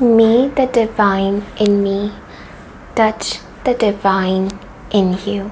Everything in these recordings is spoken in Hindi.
May the divine in me touch the divine in you.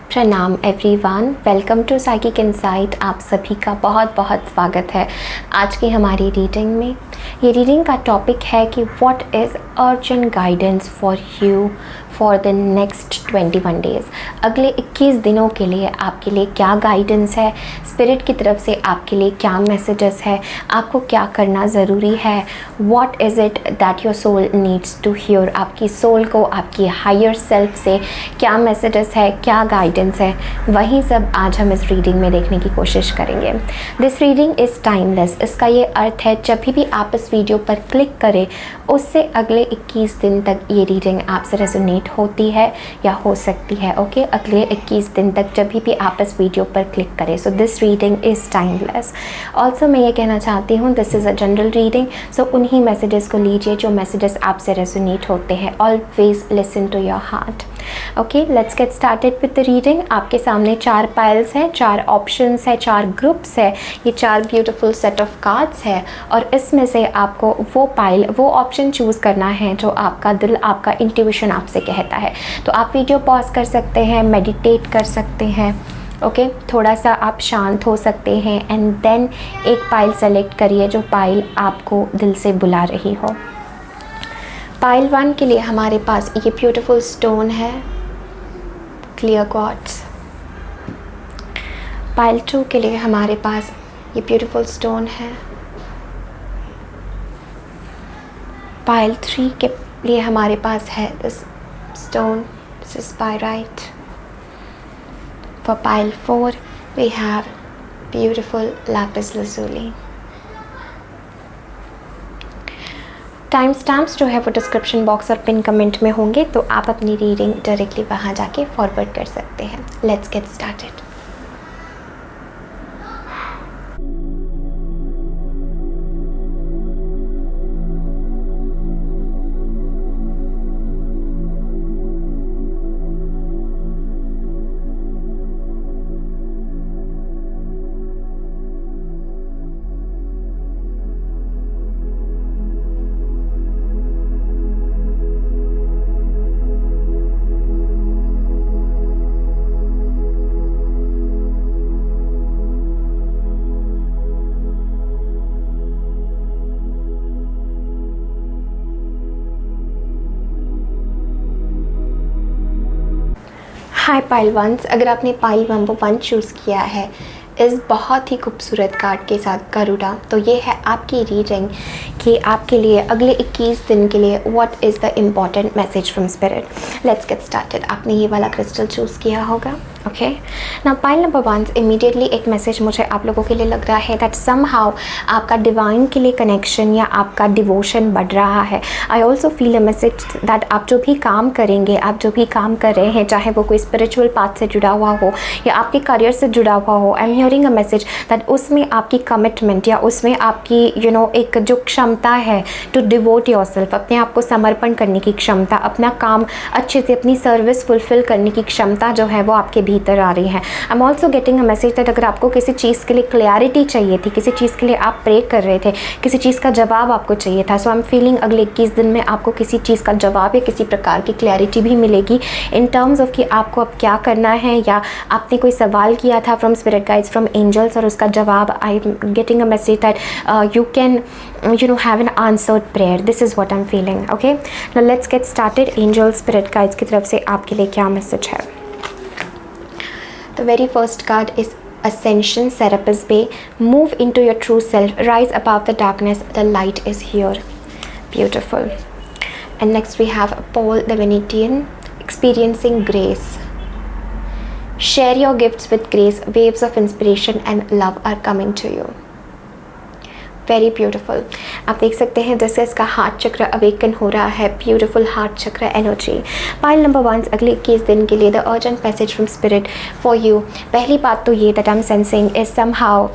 प्रणाम everyone, welcome to psychic insight. आप सभी का बहुत बहुत स्वागत है आज की हमारी रीडिंग में। ये रीडिंग का टॉपिक है कि what is urgent guidance for you for the next 21 days. अगले 21 दिनों के लिए आपके लिए क्या गाइडेंस है, स्पिरिट की तरफ से आपके लिए क्या मैसेजेस है, आपको क्या करना ज़रूरी है, what is it that your soul needs to hear. आपकी सोल को आपकी हायर सेल्फ से क्या मैसेजेस है, क्या गाइडेंस है, वही सब आज हम इस रीडिंग में देखने की कोशिश करेंगे। This reading is timeless. इसका ये अर्थ है जब भी आप इस वीडियो पर क्लिक करें उससे अगले 21 दिन तक ये रीडिंग आपसे रेजोनेट होती है या हो सकती है। ओके, अगले 21 दिन तक जब भी आप इस वीडियो पर क्लिक करें। So this reading is timeless. Also मैं ये कहना चाहती हूँ this is a general reading. So उन्हीं मैसेजेस को लीजिए जो मैसेजेस आपसे रेजोनेट होते हैं। Always listen to your heart. Okay, let's get started with the reading. आपके सामने 4 पाइल्स हैं, 4 ऑप्शंस हैं, 4 ग्रुप्स है, ये 4 ब्यूटीफुल सेट ऑफ कार्ड्स है और इसमें से आपको वो पाइल, वो ऑप्शन चूज़ करना है जो आपका दिल, आपका इंट्यूशन आपसे कहता है। तो आप वीडियो पॉज कर सकते हैं, मेडिटेट कर सकते हैं। ओके, थोड़ा सा आप शांत हो सकते हैं एंड देन एक पाइल सेलेक्ट करिए जो पाइल आपको दिल से बुला रही हो। पाइल 1 के लिए हमारे पास ये ब्यूटीफुल स्टोन है, क्लियर क्वार्ट्ज। पाइल 2 के लिए हमारे पास ये ब्यूटीफुल स्टोन है। पाइल 3 के लिए हमारे पास है this stone, this is pyrite. For pile 4 we have beautiful lapis lazuli। Time stamps जो है वो डिस्क्रिप्शन बॉक्स और पिन कमेंट में होंगे, तो आप अपनी रीडिंग डायरेक्टली वहाँ जाके फॉरवर्ड कर सकते हैं। Let's get started. Hi pile 1, अगर आपने पाइल नंबर 1 चूज़ किया है इस बहुत ही खूबसूरत कार्ड के साथ गरुड़ा, तो ये है आपकी रीडिंग कि आपके लिए अगले 21 दिन के लिए what is the important message from spirit. Let's get started. आपने ये वाला क्रिस्टल चूज़ किया होगा। ओके, ना पाइल नंबर 1 इमीडिएटली एक मैसेज मुझे आप लोगों के लिए लग रहा है दैट समहाउ आपका डिवाइन के लिए कनेक्शन या आपका डिवोशन बढ़ रहा है। I also feel a message that आप जो भी काम करेंगे, आप जो भी काम कर रहे हैं, चाहे वो कोई स्पिरिचुअल पाथ से जुड़ा हुआ हो या आपके करियर से जुड़ा हुआ हो, I am hearing a message that उसमें आपकी कमिटमेंट या उसमें आपकी एक जो क्षमता है टू डिवोट योरसेल्फ, अपने आप को समर्पण करने की क्षमता, अपना काम अच्छे से, अपनी सर्विस फुलफिल करने की क्षमता जो है वो आपके भीतर आ रही है। I am also getting a message that अगर आपको किसी चीज़ के लिए क्लैरिटी चाहिए थी, किसी चीज़ के लिए आप प्रे कर रहे थे, किसी चीज़ का जवाब आपको चाहिए था, सो आई एम फीलिंग अगले 21 दिन में आपको किसी चीज़ का जवाब या किसी प्रकार की क्लैरिटी भी मिलेगी इन टर्म्स ऑफ कि आपको अब क्या करना है, या आपने कोई सवाल किया था from spirit guides, from angels और उसका जवाब। I am getting a message that you can have an answered prayer. This is what I'm feeling. Okay, now let's get started. Angel spirit guides की तरफ से आपके लिए क्या मैसेज है? The very first card is Ascension, Serapis Bay. Move into your true self. Rise above the darkness. The light is here. Beautiful. And next we have Paul the Venetian. Experiencing grace. Share your gifts with grace. Waves of inspiration and love are coming to you. Very beautiful. आप देख सकते हैं जैसे इसका हार्ट चक्र अवेकन हो रहा है, beautiful heart chakra energy. Pile number 1 अगले 21 दिन के लिए the urgent message from spirit for you. पहली बात तो ये that I am sensing is somehow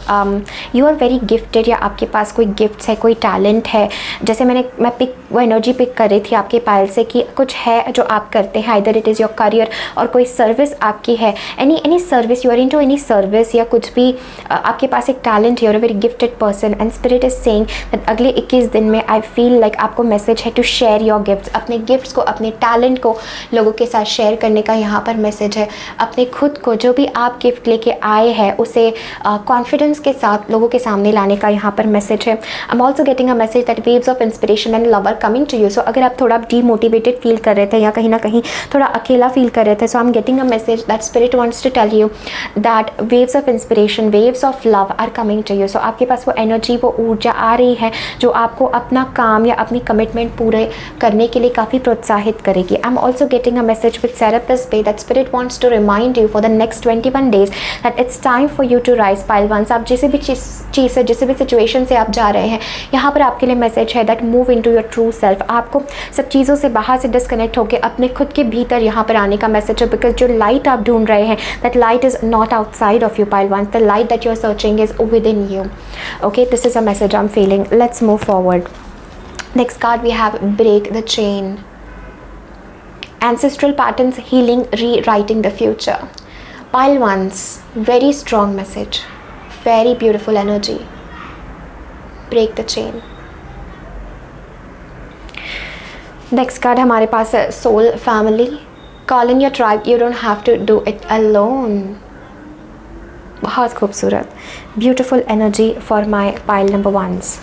you are very gifted, या आपके पास कोई गिफ्ट्स है, कोई टैलेंट है। जैसे मैं पिक वो एनर्जी पिक कर रही थी आपके पाइल से कि कुछ है जो आप करते हैं, either it is your career और कोई सर्विस आपकी है, any service, you are into any service, या कुछ भी आपके पास एक टैलेंट है, you are a very gifted person and spirit spirit is saying that अगले 21 दिन में आई फील लाइक आपको मैसेज है टू शेयर योर गिफ्ट्स, अपने गिफ्ट्स को, अपने टैलेंट को लोगों के साथ शेयर करने का यहाँ पर मैसेज है। अपने खुद को, जो भी आप गिफ्ट लेके आए हैं, उसे कॉन्फिडेंस के साथ लोगों के सामने लाने का यहाँ पर मैसेज है। I am also getting a message that waves of inspiration and love are coming to you. So अगर आप थोड़ा डीमोटिवेटेड फील कर रहे थे या कहीं ना कहीं थोड़ा अकेला फील कर रहे थे, so I am getting a message that spirit wants to tell you that waves of inspiration, waves of love are coming to you. So आपके पास वो एनर्जी, वो ऊर्जा आ रही है जो आपको अपना काम या अपनी कमिटमेंट पूरे करने के लिए काफ़ी प्रोत्साहित करेगी। I am also getting a message with Serapis पे that spirit wants to remind you for the next 21 days that it's time for you to rise pile ones. आप जिस भी चीज़ से, जिस भी सिचुएशन से आप जा रहे हैं, यहाँ पर आपके लिए मैसेज है that move into your true self. आपको सब चीज़ों से बाहर से डिस्कनेक्ट होकर अपने खुद के भीतर यहाँ पर आने का मैसेज है, बिकॉज जो लाइट आप ढूंढ रहे हैं, that light is not outside of you pile ones, the light that you are searching is within you. Okay, this is a message I am feeling. Let's move forward. Next card we have break the chain. Ancestral patterns healing, rewriting the future. Pile ones, very strong message, very beautiful energy. Break the chain. Next card हमारे पास है soul family. Call in your tribe, you don't have to do it alone. बहुत खूबसूरत, beautiful energy for my pile number ones.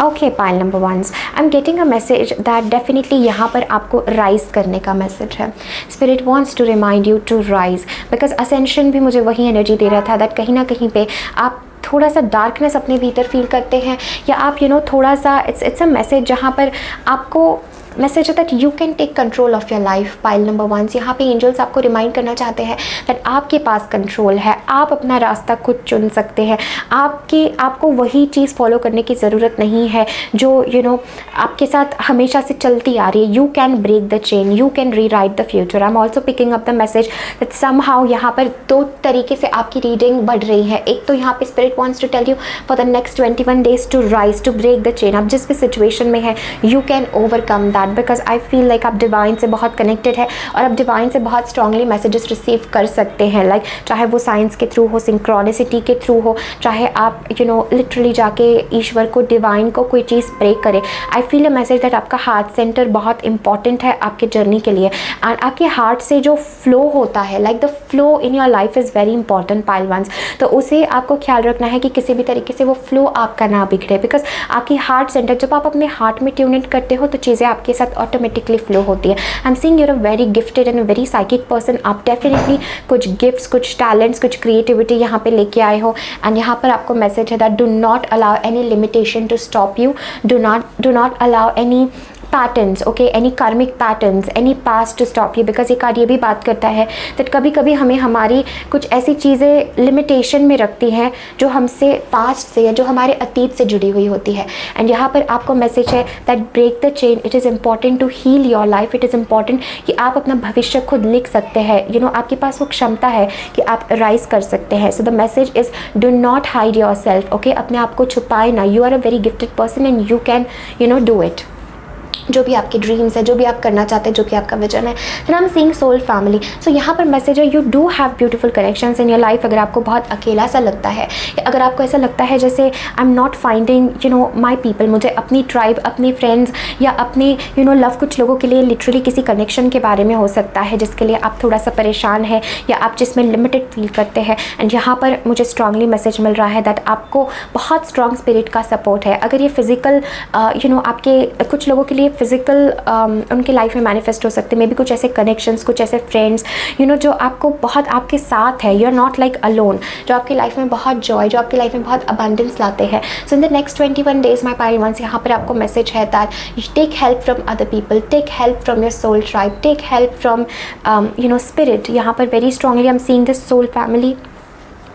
Okay, pile number ones, I am getting a message that definitely यहाँ पर आपको राइज करने का मैसेज है। Spirit wants to remind you to rise, because ascension भी मुझे वही एनर्जी दे रहा था दैट कहीं ना कहीं पे आप थोड़ा सा डार्कनेस अपने भीतर फील करते हैं, या आप थोड़ा सा इट्स अ मैसेज जहाँ पर आपको मैसेज है that you can take control of your life. Pile number ones, यहाँ पे एंजल्स आपको रिमाइंड करना चाहते हैं दैट आपके पास कंट्रोल है, आप अपना रास्ता खुद चुन सकते हैं। आपको वही चीज़ फॉलो करने की ज़रूरत नहीं है जो आपके साथ हमेशा से चलती आ रही है। You can break the chain, you can rewrite the future. I am also picking up the message that somehow यहाँ पर दो तरीके से आपकी रीडिंग बढ़ रही है। एक तो यहाँ पे spirit wants to tell you for the next 21 days to rise, to break the chain. आप जिस भी सिचुएशन में है, you can overcome that, because I feel like आप डिवाइन से बहुत कनेक्टेड है और आप डिवाइन से बहुत स्ट्रांगली मैसेजेस रिसीव कर सकते हैं। लाइक चाहे वो साइंस के थ्रू हो, सिंक्रोनिसिटी के थ्रू हो, चाहे आप लिटरली जाके ईश्वर को, डिवाइन को कोई चीज़ प्रे करें। आई फील अ मैसेज दैट आपका हार्ट सेंटर बहुत इंपॉर्टेंट है आपके जर्नी के लिए, एंड आपके हार्ट से जो फ्लो होता है, like the flow in your life is very important pile ones. तो उसे आपको ख्याल रखना है कि किसी भी तरीके से वो फ्लो आपका ना बिगड़े, बिकॉज आपकी हार्ट सेंटर, जब आप अपने हार्ट में ट्यून इन करते हो तो चीज़ें आपके साथ ऑटोमेटिकली फ्लो होती है। I am seeing you're a very gifted and very psychic person. आप डेफिनेटली कुछ गिफ्ट्स, कुछ टैलेंट्स, कुछ क्रिएटिविटी यहाँ पे लेके आए हो, एंड यहाँ पर आपको मैसेज है that do not allow any limitation to stop you, do not allow any patterns, okay, any karmic patterns, any past to stop you, because ये कार्ड ये भी बात करता है दैट कभी कभी हमें हमारी कुछ ऐसी चीज़ें लिमिटेशन में रखती हैं जो हमसे पास्ट से या जो हमारे अतीत से जुड़ी हुई होती है। एंड यहाँ पर आपको मैसेज है that break the chain, it is important to heal your life, it is important कि आप अपना भविष्य खुद लिख सकते हैं। आपके पास वो क्षमता है कि आप राइज कर सकते हैं। So the message is do not hide yourself, okay, अपने आप को छुपाए ना। You are a very gifted person and you can do it. जो भी आपके ड्रीम्स है, जो भी आप करना चाहते हैं, जो भी आपका विजन है। फिर I am seeing soul family. So यहाँ पर मैसेज है you do have beautiful connections in your life. अगर आपको बहुत अकेला सा लगता है, या अगर आपको ऐसा लगता है जैसे I am not finding my people, मुझे अपनी ट्राइब, अपने फ्रेंड्स या अपने लव, कुछ लोगों के लिए लिटरली किसी कनेक्शन के बारे में हो सकता है जिसके लिए आप थोड़ा सा परेशान है या आप जिसमें लिमिटेड फील करते हैं। एंड यहाँ पर मुझे स्ट्रांगली मैसेज मिल रहा है दैट आपको बहुत स्ट्रॉन्ग स्पिरिट का सपोर्ट है। अगर ये फिजिकल आपके कुछ लोगों के लिए फिजिकल उनके लाइफ में मैनिफेस्ट हो सकते हैं, मे बी कुछ ऐसे कनेक्शंस, कुछ ऐसे फ्रेंड्स जो आपको बहुत आपके साथ है, you are not like alone, जो आपकी लाइफ में बहुत जॉय, जो आपकी लाइफ में बहुत अबंडेंस लाते हैं। So in the next 21 days my pile ones, यहाँ पर आपको मैसेज है that take help from other people, take help from your soul tribe, take help from spirit. यहाँ पर very strongly I am seeing this soul family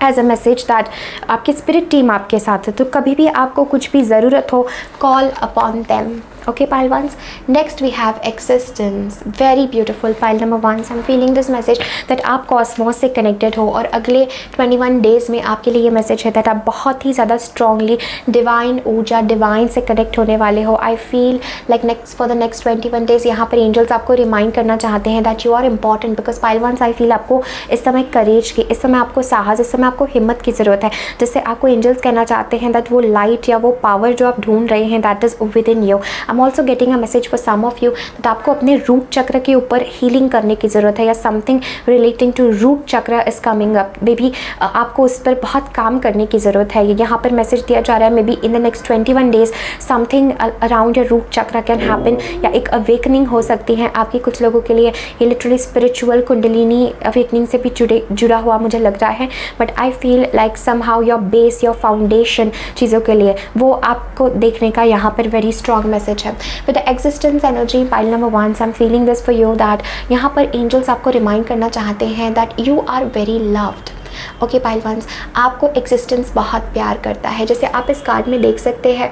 as a message that आपकी स्पिरिट टीम आपके साथ है। तो कभी भी आपको कुछ भी ज़रूरत हो, call upon them, Okay, pile ones. Next we have existence. Very beautiful. Pile number ones. I'm feeling this message that आप कॉस्मोस से कनेक्टेड हो और अगले 21 डेज़ में आपके लिए ये मैसेज है that आप बहुत ही ज़्यादा स्ट्रांगली डिवाइन ऊर्जा, डिवाइन से कनेक्ट होने वाले हो. I feel like next for the next 21 days यहाँ पर एंजल्स आपको रिमाइंड करना चाहते हैं that you are important. Because pile ones I feel आपको इस समय करेज की, इस समय आपको साहस, इस समय आपको हिम्मत की ज़रूरत है, जिससे आपको एंजल्स कहना चाहते हैं दैट वो लाइट या वो पावर जो आप ढूंढ रहे हैं that is within you. I am also getting a message for some of you that आपको अपने रूट चक्र के ऊपर हीलिंग करने की ज़रूरत है या समथिंग रिलेटिंग टू रूट चक्र is coming up. May be आपको उस पर बहुत काम करने की ज़रूरत है. यहाँ पर मैसेज दिया जा रहा है maybe in the next 21 days something around your root chakra can happen, या एक अवेकनिंग हो सकती है आपकी. कुछ लोगों के लिए ये लिटरली स्पिरिचुअल कुंडलिनी अवेकनिंग से भी जुड़ा हुआ मुझे लग रहा है. But I feel like somehow your base, your foundation चीज़ों के लिए वो आपको देखने का यहाँ पर वेरी स्ट्रॉन्ग मैसेज है. With the existence energy pile number one, I am feeling this for you that यहाँ पर एंजल्स आपको रिमाइंड करना चाहते हैं that you are very loved. Okay pile ones, आपको एग्जिस्टेंस बहुत प्यार करता है. जैसे आप इस कार्ड में देख सकते हैं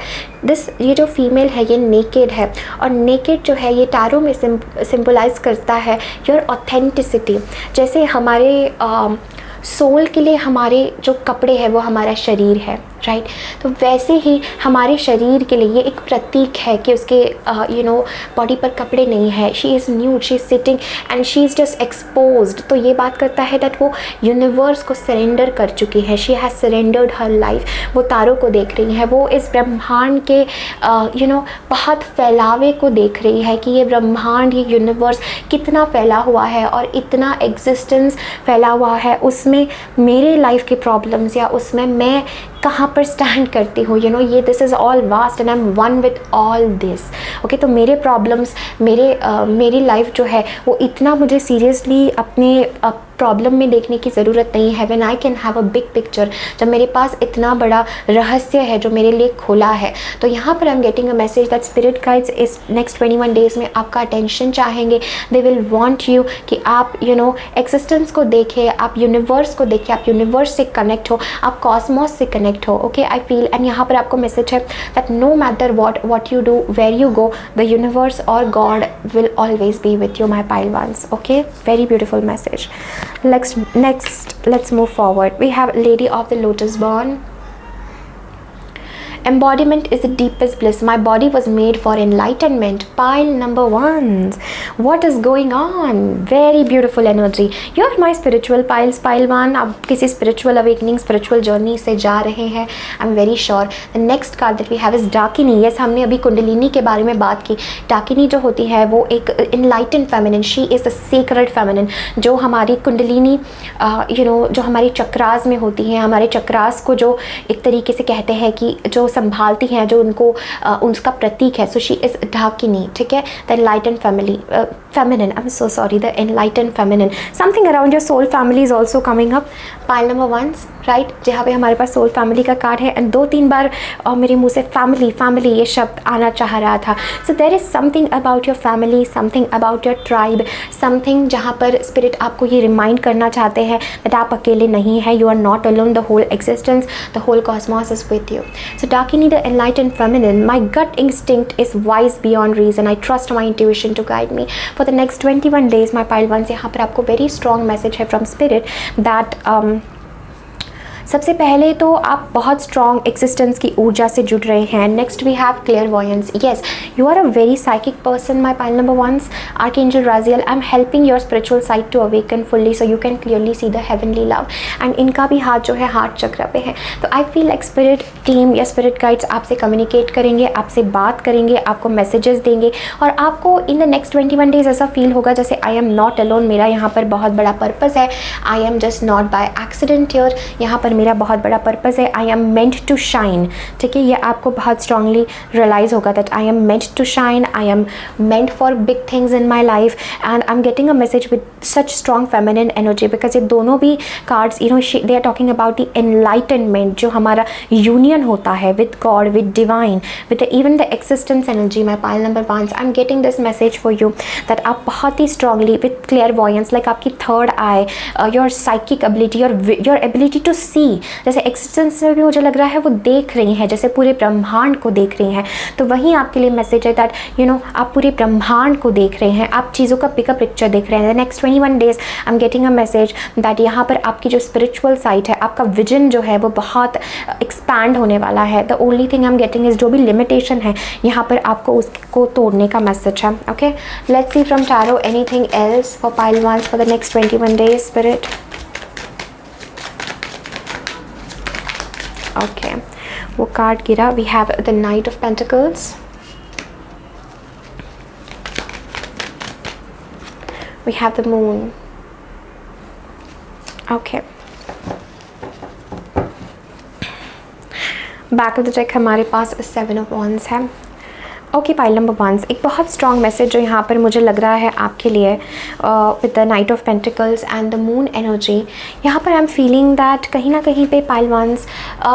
ये जो फीमेल है ये नेकेड है, और नेकेड जो है ये टैरो में सिंबलाइज करता है योर ऑथेंटिसिटी. जैसे हमारे सोल के लिए हमारे जो कपड़े हैं वो हमारा शरीर है, राइट. तो वैसे ही हमारे शरीर के लिए ये एक प्रतीक है कि उसके बॉडी पर कपड़े नहीं है. She is nude, she is sitting and she is just exposed. तो ये बात करता है दैट वो यूनिवर्स को सरेंडर कर चुकी है. She has surrendered her life. वो तारों को देख रही है, वो इस ब्रह्मांड के बहुत फैलावे को देख रही है कि ये ब्रह्मांड, ये यूनिवर्स कितना फैला हुआ है और इतना एग्जिस्टेंस फैला हुआ है. उसमें मेरे लाइफ के प्रॉब्लम्स या उसमें मैं कहाँ पर स्टैंड करती हूँ, ये this is all vast and I M one with all this. Okay, तो मेरे प्रॉब्लम्स, मेरी लाइफ जो है वो इतना मुझे सीरियसली अपने प्रॉब्लम में देखने की ज़रूरत नहीं है. When I can have a big picture, जब मेरे पास इतना बड़ा रहस्य है जो मेरे लिए खुला है. तो यहाँ पर आई am getting a message that spirit guides इस नेक्स्ट 21 डेज़ में आपका अटेंशन चाहेंगे. दे विल वांट यू कि आप एक्सिस्टेंस को देखें, आप यूनिवर्स को देखें, आप यूनिवर्स से कनेक्ट हो, आप कॉस्मोस से कनेक्ट हो. ओके, आई फील एंड यहाँ पर आपको मैसेज है that no matter what you do, where you go, the universe और God will always be with you my pile ones. Okay, very beautiful message. Next, let's move forward. We have Lady of the Lotus Born. Embodiment is the deepest bliss. My body was made for enlightenment. Pile number ones. What is going on? Very beautiful energy. You are my spiritual piles. Pile one. आप किसी spiritual awakening, spiritual journey से जा रहे हैं. I'm very sure. The next card that we have is Dakini. Yes, हमने अभी कुंडलिनी के बारे में बात की. Dakini जो होती है वो एक enlightened feminine. She is the sacred feminine. जो हमारी कुंडलिनी जो हमारी चक्रास में होती हैं, हमारे चक्रास को जो एक तरीके से कहते हैं कि जो संभालती हैं, जो उनको उनका प्रतीक है. So she is Dakini. ठीक है, the enlightened feminine. I'm so sorry, the enlightened feminine. Something around your soul family is also coming up. Pile number ones, right? जहाँ पे हमारे पास सोल फैमिली का कार्ड है एंड 2-3 बार मेरे मुँह से फैमिली ये शब्द आना चाह रहा था. So there is something about your family, something about your tribe, something जहाँ पर स्पिरिट आपको ये रिमाइंड करना चाहते हैं दैट आप अकेले नहीं हैं. You are not alone. The whole existence, the whole cosmos is with you. So Dakini, the enlightened feminine, my gut instinct is wise beyond reason. I trust my intuition to guide me. For the next 21 days, my pile ones, यहाँ पर आपको very strong message है from spirit that सबसे पहले तो आप बहुत स्ट्रॉन्ग एक्सिस्टेंस की ऊर्जा से जुड़ रहे हैं. Next we have clairvoyance. Yes, you are a very psychic person. My pile number ones, archangel Raziel, I am helping your spiritual side to awaken fully so you can clearly see the heavenly love. And इनका भी हाथ जो है हार्ट चक्र पे है. तो आई फील लाइक स्पिरिट टीम या स्पिरिट गाइड्स आपसे कम्युनिकेट करेंगे, आपसे बात करेंगे, आपको मैसेजेस देंगे और आपको इन द नेक्स्ट 21 डेज ऐसा फील होगा जैसे आई एम नॉट अलोन. मेरा यहाँ पर बहुत बड़ा पर्पज़ है. I am just not by accident here. यहाँ पर मेरा बहुत बड़ा पर्पज़ है. I am meant to shine. ठीक है, ये आपको बहुत स्ट्रांगली रियलाइज़ होगा that I am meant to shine. I am meant for big things in my life and I am getting a message with such strong feminine energy because ये दोनों भी cards they are talking about the enlightenment जो हमारा यूनियन होता है with God, with divine, with even the existence energy. My pile number ones, I am getting this message for you that आप बहुत ही strongly with clairvoyance like आपकी third eye, your psychic ability, your ability to see जैसे एग्जिस्टेंस में भी मुझे लग रहा है वो देख रही हैं, जैसे पूरे ब्रह्मांड को देख रही हैं। तो वहीं आपके लिए मैसेज है दैट आप पूरे ब्रह्मांड को देख रहे हैं, आप चीज़ों का पिकअप पिक्चर देख रहे हैं। Next 21 days I am getting a message that यहाँ पर आपकी जो स्पिरिचुअल साइट है, आपका विजन जो है वो बहुत एक्सपैंड होने वाला है। The only thing I am getting is जो भी लिमिटेशन है यहाँ पर आपको उसको तोड़ने का मैसेज है। Okay, let's see from tarot anything else for pile ones for the next 21 days spirit. Okay, वो कार्ड गिरा, we have the knight of pentacles, we have the moon. Okay, back of the deck हमारे पास 7 ऑफ wands है। ओके, पाइल नंबर 1, एक बहुत स्ट्रॉन्ग मैसेज जो यहाँ पर मुझे लग रहा है आपके लिए with the knight of pentacles and the moon energy. यहाँ पर आई एम फीलिंग दैट कहीं ना कहीं पे pile ones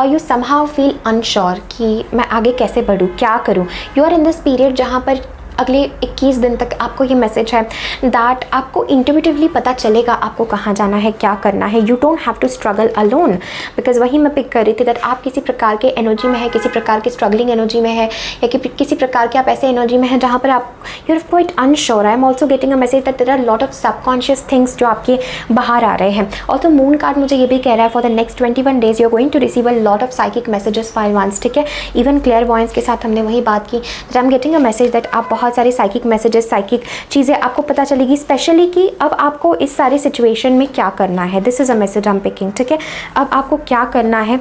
you somehow feel unsure कि मैं आगे कैसे बढ़ूँ, क्या करूँ। You are in this period जहाँ पर अगले 21 दिन तक आपको ये मैसेज है दैट आपको इंट्यूटिवली पता चलेगा आपको कहाँ जाना है, क्या करना है। You don't have to struggle alone, because वही मैं पिक कर रही थी दैट आप किसी प्रकार के एनर्जी में है, किसी प्रकार की स्ट्रगलिंग एनर्जी में है, या कि किसी प्रकार के आप ऐसे एनर्जी में है जहाँ पर आप you are quite unsure. I am also getting a message that there are lot of subconscious things जो आपके बाहर आ रहे हैं। ऑल्सो मून कार्ड मुझे ये भी कह रहा है for the next 21 days you are going to receive a lot of psychic messages pile ones. ठीक है, इवन क्लेयरवॉयंस के साथ हमने वही बात की that I am getting a message that आप बहुत सारे साइकिक मैसेजेस, साइकिक चीज़ें आपको पता चलेगी, स्पेशली कि अब आपको इस सारे सिचुएशन में क्या करना है। This is a message I am picking. ठीक है, अब आपको क्या करना है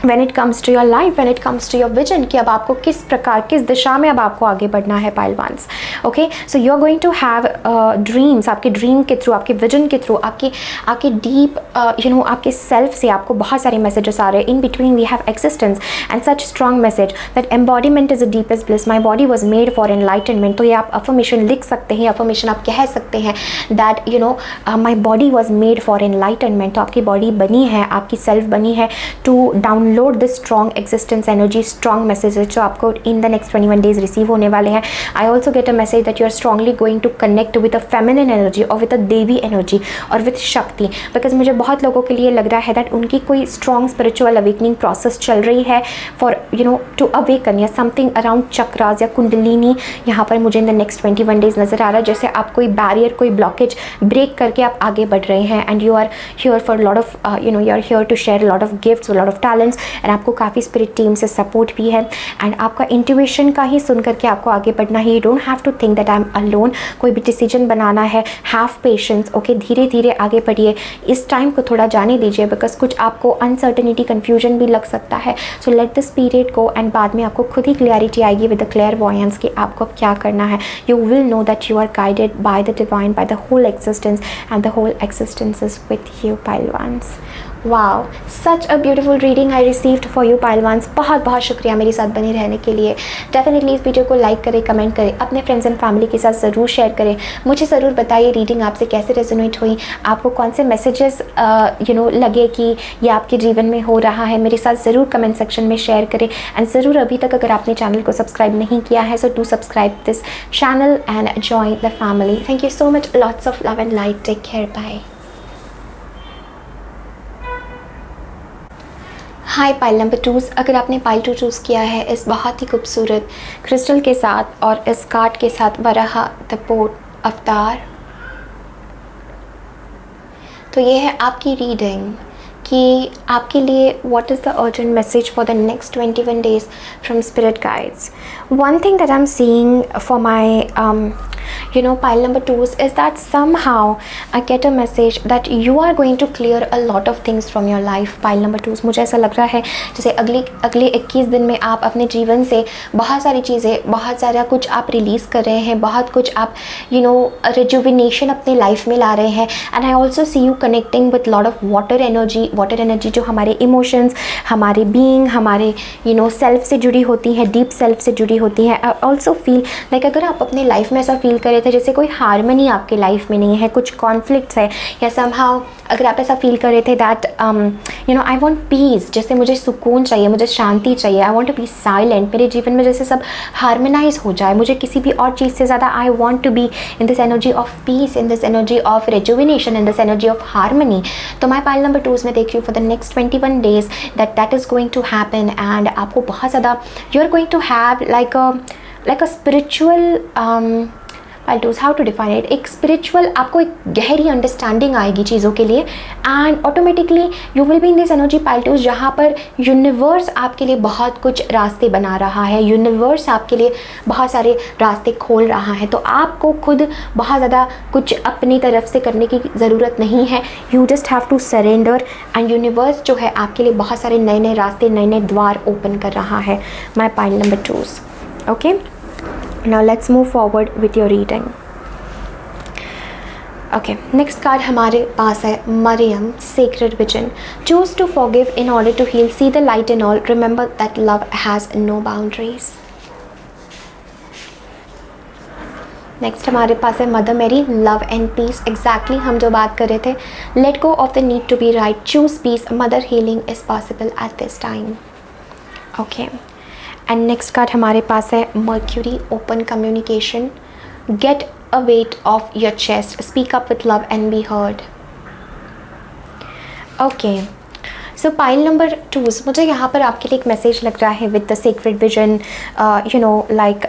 when it comes to your life, when it comes to your vision, कि अब आपको किस प्रकार, किस दिशा में अब आपको आगे बढ़ना है pile ones. Okay, so you are going to have dreams, आपके ड्रीम के थ्रू, आपके विजन के थ्रू, आपके डीप आपके सेल्फ से आपको बहुत सारे मैसेजेस आ रहे हैं। In between we have existence and such strong message that embodiment is the deepest bliss, my body was made for enlightenment. तो ये आप अफर्मेशन लिख सकते हैं, अफर्मेशन आप कह सकते हैं that my body was made for enlightenment. तो आपकी बॉडी बनी है, आपकी सेल्फ बनी है to download this strong existence energy, strong messages जो आपको in the next 21 days receive होने वाले हैं। I also get a message that you are strongly going to connect with a feminine energy और विद अ देवी एनर्जी और विद शक्ति, बिकॉज मुझे बहुत लोगों के लिए लग रहा है दैट उनकी कोई स्ट्रॉन्ग स्पिरिचुअल अवेकनिंग प्रोसेस चल रही है फॉर टू अवेकन या समथिंग अराउंड चक्रास या कुंडलिनी। यहाँ पर मुझे इन द नेक्स्ट 21 डेज नजर आ रहा है जैसे आप कोई बैरियर, कोई ब्लॉकेज ब्रेक करके आप आगे बढ़ रहे हैं and you are here for lot of you are here to share lot of gifts, lot of talents and आपको काफ़ी स्पिरिट टीम से सपोर्ट भी है एंड आपका इंट्यूशन का ही सुन करके आपको आगे बढ़ना है। You don't have to think that I am alone. कोई भी डिसीजन बनाना है, हैव पेशेंस। ओके, धीरे धीरे आगे बढ़िए, इस टाइम को थोड़ा जाने दीजिए बिकॉज कुछ आपको अनसर्टनिटी, कन्फ्यूजन भी लग सकता है। So let this period go and बाद में आपको खुद ही क्लैरिटी आएगी विद द क्लेयरवॉयंस कि आपको अब क्या करना है। You will know that you are guided by the divine, by the whole existence and the whole existence is with you pile ones. Wow, such a beautiful reading I received for you pile ones. बहुत बहुत शुक्रिया मेरे साथ बने रहने के लिए। डेफिनेटली इस वीडियो को लाइक करें, कमेंट करें, अपने फ्रेंड्स एंड फैमिली के साथ ज़रूर शेयर करें। मुझे ज़रूर बताइए रीडिंग आपसे कैसे रेजोनेट हुई, आपको कौन से मैसेजेस लगे कि ये आपके जीवन में हो रहा है। मेरे साथ ज़रूर कमेंट सेक्शन में शेयर करें एंड ज़रूर अभी तक अगर आपने चैनल को सब्सक्राइब नहीं किया है so do subscribe this channel and join the family. Thank you so much, lots of love and light, take care, bye. Hi pile number 2, अगर आपने पाइल 2 चूज़ किया है इस बहुत ही खूबसूरत क्रिस्टल के साथ और इस कार्ड के साथ वराह द पोर्ट अवतार, तो ये है आपकी रीडिंग कि आपके लिए what is the urgent message for the next 21 days from spirit guides. One thing that I am seeing for my pile number 2 is that somehow I get a message that you are going to clear a lot of things from your life. pile number 2 मुझे ऐसा लग रहा है जैसे अगले 21 दिन में आप अपने जीवन से बहुत सारी चीज़ें, बहुत सारा कुछ आप रिलीज़ कर रहे हैं, बहुत कुछ आप रिजुविनेशन अपने लाइफ में ला रहे हैं। And I also see you connecting with lot of water energy जो हमारे इमोशंस, हमारे बीइंग, हमारे सेल्फ से जुड़ी होती हैं, डीप सेल्फ से जुड़ी होती हैं। आई ऑल्सो फील लाइक अगर आप अपने लाइफ में ऐसा फील करें रहे थे जैसे कोई हारमनी आपके लाइफ में नहीं है, कुछ कॉन्फ्लिक्ट्स है, या समहाउ अगर आप ऐसा फील कर रहे थे दैट आई वांट पीस, जैसे मुझे सुकून चाहिए, मुझे शांति चाहिए, I want to be silent, मेरे जीवन में जैसे सब हार्मोनाइज हो जाए, मुझे किसी भी और चीज़ से ज़्यादा I want to be in this energy of peace, in this energy of rejuvenation, in this energy of harmony. तो माई पाइल नंबर 2 में देख रही हूँ for the next 21 days that is going to happen, and आपको बहुत ज़्यादा you are going to have like a spiritual pile twos, how to define it, एक स्पिरिचुअल आपको एक गहरी अंडरस्टैंडिंग आएगी चीज़ों के लिए, and automatically you will B in this energy pile twos जहाँ पर यूनिवर्स आपके लिए बहुत कुछ रास्ते बना रहा है, यूनिवर्स आपके लिए बहुत सारे रास्ते खोल रहा है। तो आपको खुद बहुत ज़्यादा कुछ अपनी तरफ से करने की ज़रूरत नहीं है, you just have to surrender, and universe जो है आपके लिए बहुत सारे नए नए रास्ते, नए नए द्वार ओपन कर रहा है। My pile number 2, okay. Now let's move forward with your reading. Okay, next card हमारे पास है Maryam, Sacred Vision. Choose to forgive in order to heal. See the light in all. Remember that love has no boundaries. Next हमारे पास है मदर मेरी, लव एंड पीस. एग्जैक्टली हम जो बात कर रहे थे, let go of the need to be right, choose peace, mother healing is possible at this time. Okay, and next card हमारे पास है Mercury, open communication. Get a weight off your chest, speak up with love and be heard. Okay, so pile number 2, मुझे यहाँ पर आपके लिए एक मैसेज लग रहा है with the secret vision, like